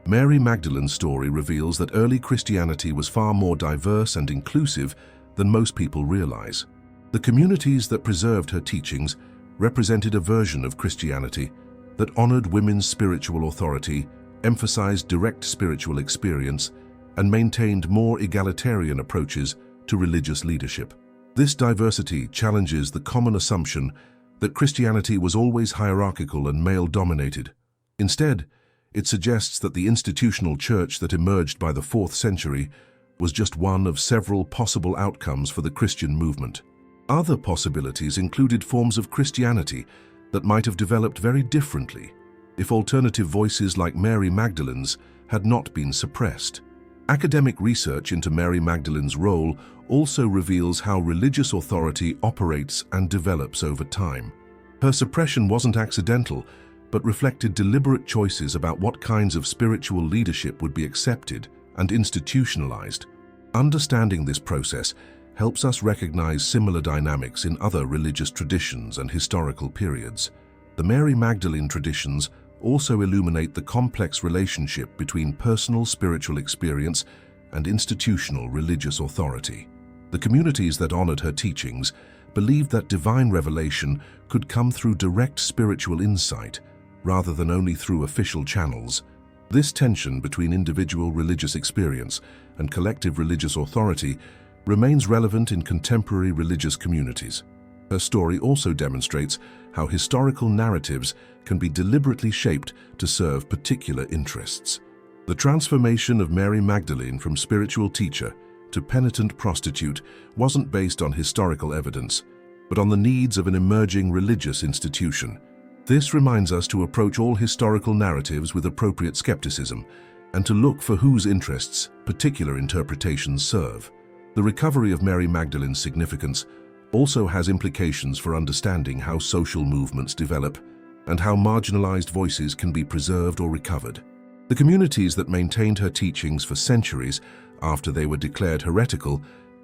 Mary Magdalene's story reveals that early Christianity was far more diverse and inclusive than most people realize. The communities that preserved her teachings represented a version of Christianity that honored women's spiritual authority, emphasized direct spiritual experience, and maintained more egalitarian approaches to religious leadership. This diversity challenges the common assumption that Christianity was always hierarchical and male-dominated. Instead, it suggests that the institutional church that emerged by the 4th century was just one of several possible outcomes for the Christian movement. Other possibilities included forms of Christianity that might have developed very differently if alternative voices like Mary Magdalene's had not been suppressed. Academic research into Mary Magdalene's role also reveals how religious authority operates and develops over time. Her suppression wasn't accidental, but reflected deliberate choices about what kinds of spiritual leadership would be accepted and institutionalized. Understanding this process helps us recognize similar dynamics in other religious traditions and historical periods. The Mary Magdalene traditions also illuminate the complex relationship between personal spiritual experience and institutional religious authority. The communities that honored her teachings believed that divine revelation could come through direct spiritual insight rather than only through official channels. This tension between individual religious experience and collective religious authority remains relevant in contemporary religious communities. Her story also demonstrates how historical narratives can be deliberately shaped to serve particular interests. The transformation of Mary Magdalene from spiritual teacher to penitent prostitute wasn't based on historical evidence, but on the needs of an emerging religious institution. This reminds us to approach all historical narratives with appropriate skepticism and to look for whose interests particular interpretations serve. The recovery of Mary Magdalene's significance also has implications for understanding how social movements develop and how marginalized voices can be preserved or recovered. The communities that maintained her teachings for centuries after they were declared heretical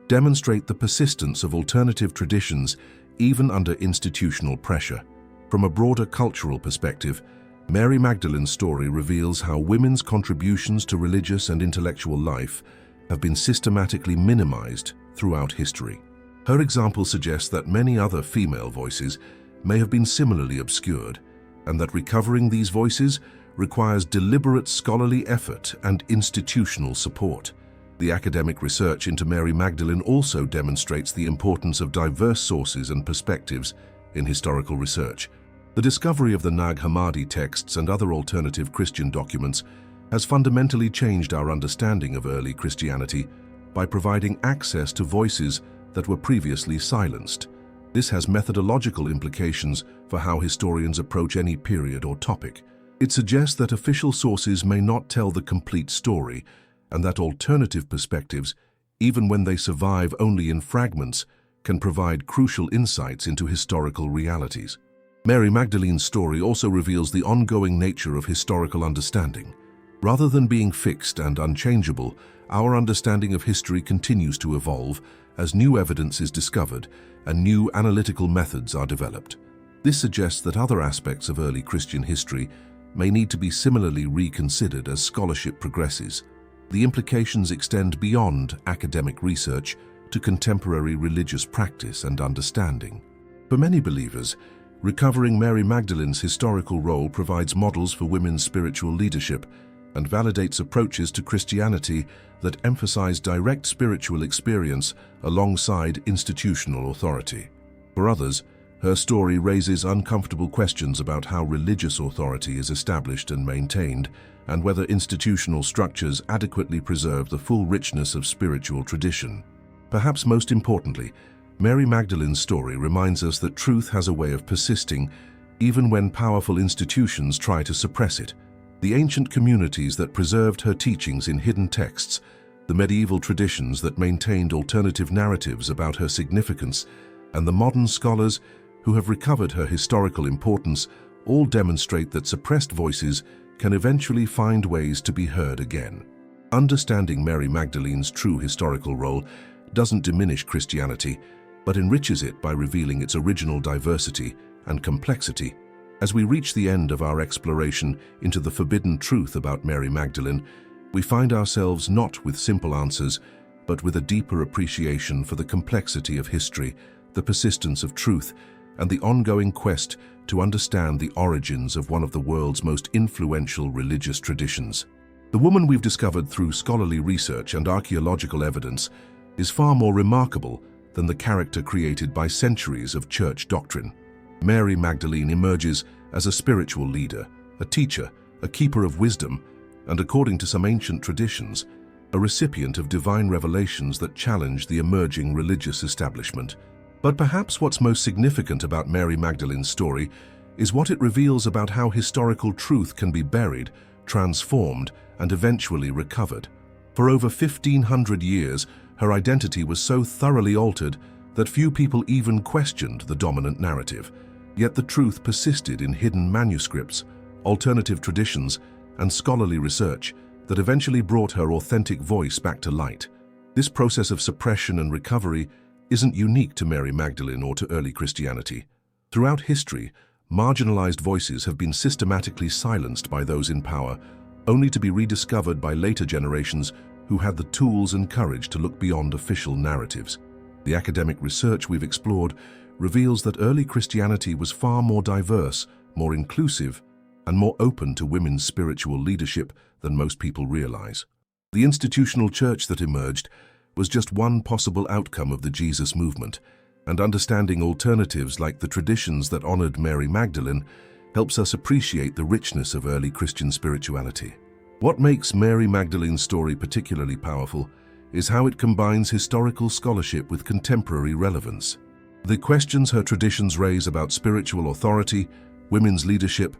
demonstrate the persistence of alternative traditions even under institutional pressure. From a broader cultural perspective, Mary Magdalene's story reveals how women's contributions to religious and intellectual life have been systematically minimized throughout history. Her example suggests that many other female voices may have been similarly obscured, and that recovering these voices requires deliberate scholarly effort and institutional support. The academic research into Mary Magdalene also demonstrates the importance of diverse sources and perspectives in historical research. The discovery of the Nag Hammadi texts and other alternative Christian documents has fundamentally changed our understanding of early Christianity by providing access to voices that were previously silenced. This has methodological implications for how historians approach any period or topic. It suggests that official sources may not tell the complete story, and that alternative perspectives, even when they survive only in fragments, can provide crucial insights into historical realities. Mary Magdalene's story also reveals the ongoing nature of historical understanding. Rather than being fixed and unchangeable, our understanding of history continues to evolve as new evidence is discovered and new analytical methods are developed. This suggests that other aspects of early Christian history may need to be similarly reconsidered as scholarship progresses. The implications extend beyond academic research to contemporary religious practice and understanding. For many believers, recovering Mary Magdalene's historical role provides models for women's spiritual leadership and validates approaches to Christianity that emphasize direct spiritual experience alongside institutional authority. For others, her story raises uncomfortable questions about how religious authority is established and maintained, and whether institutional structures adequately preserve the full richness of spiritual tradition. Perhaps most importantly, Mary Magdalene's story reminds us that truth has a way of persisting even when powerful institutions try to suppress it. The ancient communities that preserved her teachings in hidden texts, the medieval traditions that maintained alternative narratives about her significance, and the modern scholars who have recovered her historical importance all demonstrate that suppressed voices can eventually find ways to be heard again. Understanding Mary Magdalene's true historical role doesn't diminish Christianity, but enriches it by revealing its original diversity and complexity. As we reach the end of our exploration into the forbidden truth about Mary Magdalene, we find ourselves not with simple answers, but with a deeper appreciation for the complexity of history, the persistence of truth, and the ongoing quest to understand the origins of one of the world's most influential religious traditions. The woman we've discovered through scholarly research and archaeological evidence is far more remarkable than the character created by centuries of church doctrine. Mary Magdalene emerges as a spiritual leader, a teacher, a keeper of wisdom, and according to some ancient traditions, a recipient of divine revelations that challenge the emerging religious establishment. But perhaps what's most significant about Mary Magdalene's story is what it reveals about how historical truth can be buried, transformed, and eventually recovered. For over 1,500 years, her identity was so thoroughly altered that few people even questioned the dominant narrative. Yet the truth persisted in hidden manuscripts, alternative traditions, and scholarly research that eventually brought her authentic voice back to light. This process of suppression and recovery isn't unique to Mary Magdalene or to early Christianity. Throughout history, marginalized voices have been systematically silenced by those in power, only to be rediscovered by later generations who had the tools and courage to look beyond official narratives. The academic research we've explored reveals that early Christianity was far more diverse, more inclusive, and more open to women's spiritual leadership than most people realize. The institutional church that emerged was just one possible outcome of the Jesus movement, and understanding alternatives like the traditions that honored Mary Magdalene helps us appreciate the richness of early Christian spirituality. What makes Mary Magdalene's story particularly powerful is how it combines historical scholarship with contemporary relevance. The questions her traditions raise about spiritual authority, women's leadership,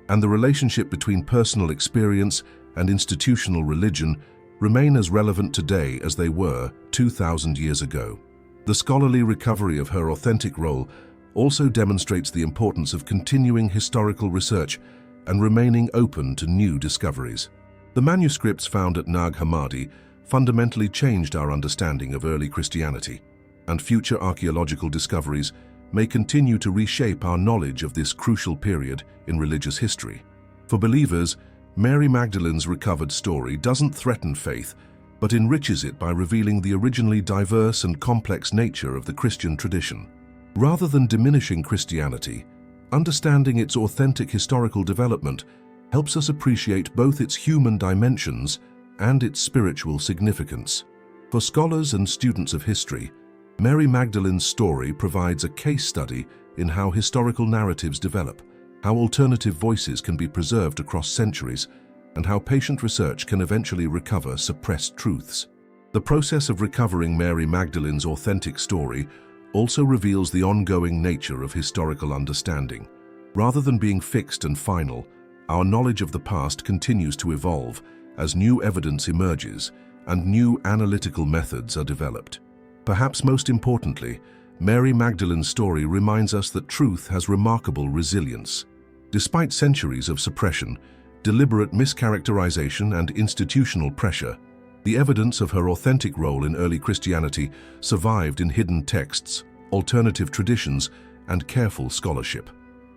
and the relationship between personal experience and institutional religion remain as relevant today as they were 2,000 years ago. The scholarly recovery of her authentic role also demonstrates the importance of continuing historical research and remaining open to new discoveries. The manuscripts found at Nag Hammadi fundamentally changed our understanding of early Christianity, and future archaeological discoveries may continue to reshape our knowledge of this crucial period in religious history. For believers, Mary Magdalene's recovered story doesn't threaten faith, but enriches it by revealing the originally diverse and complex nature of the Christian tradition. Rather than diminishing Christianity, understanding its authentic historical development helps us appreciate both its human dimensions and its spiritual significance. For scholars and students of history, Mary Magdalene's story provides a case study in how historical narratives develop, how alternative voices can be preserved across centuries, and how patient research can eventually recover suppressed truths. The process of recovering Mary Magdalene's authentic story also reveals the ongoing nature of historical understanding. Rather than being fixed and final, our knowledge of the past continues to evolve as new evidence emerges and new analytical methods are developed. Perhaps most importantly, Mary Magdalene's story reminds us that truth has remarkable resilience. Despite centuries of suppression, deliberate mischaracterization, and institutional pressure, the evidence of her authentic role in early Christianity survived in hidden texts, alternative traditions, and careful scholarship.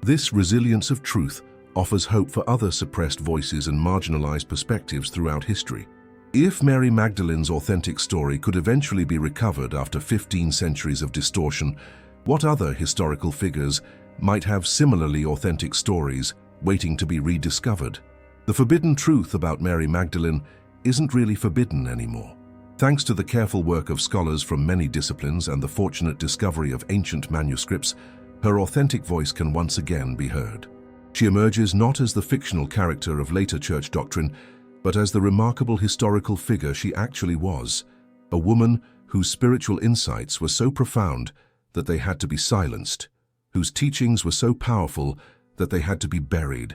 This resilience of truth offers hope for other suppressed voices and marginalized perspectives throughout history. If Mary Magdalene's authentic story could eventually be recovered after 15 centuries of distortion, what other historical figures might have similarly authentic stories waiting to be rediscovered? The forbidden truth about Mary Magdalene isn't really forbidden anymore. Thanks to the careful work of scholars from many disciplines and the fortunate discovery of ancient manuscripts, her authentic voice can once again be heard. She emerges not as the fictional character of later church doctrine, but as the remarkable historical figure she actually was, a woman whose spiritual insights were so profound that they had to be silenced, whose teachings were so powerful that they had to be buried,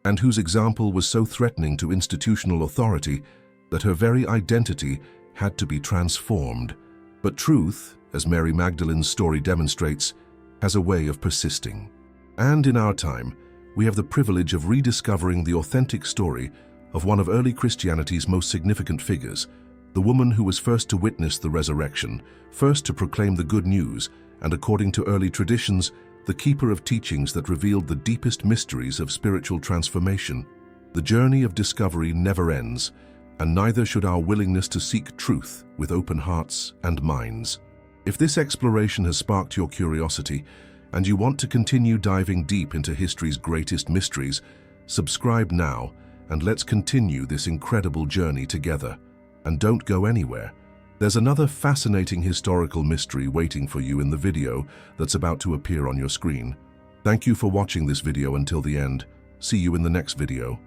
and whose example was so threatening to institutional authority that her very identity had to be transformed. But truth, as Mary Magdalene's story demonstrates, has a way of persisting. And in our time, we have the privilege of rediscovering the authentic story of one of early Christianity's most significant figures, the woman who was first to witness the resurrection, first to proclaim the good news, and according to early traditions, the keeper of teachings that revealed the deepest mysteries of spiritual transformation. The journey of discovery never ends, and neither should our willingness to seek truth with open hearts and minds. If this exploration has sparked your curiosity, and you want to continue diving deep into history's greatest mysteries, subscribe now, and let's continue this incredible journey together. And don't go anywhere. There's another fascinating historical mystery waiting for you in the video that's about to appear on your screen. Thank you for watching this video until the end. See you in the next video.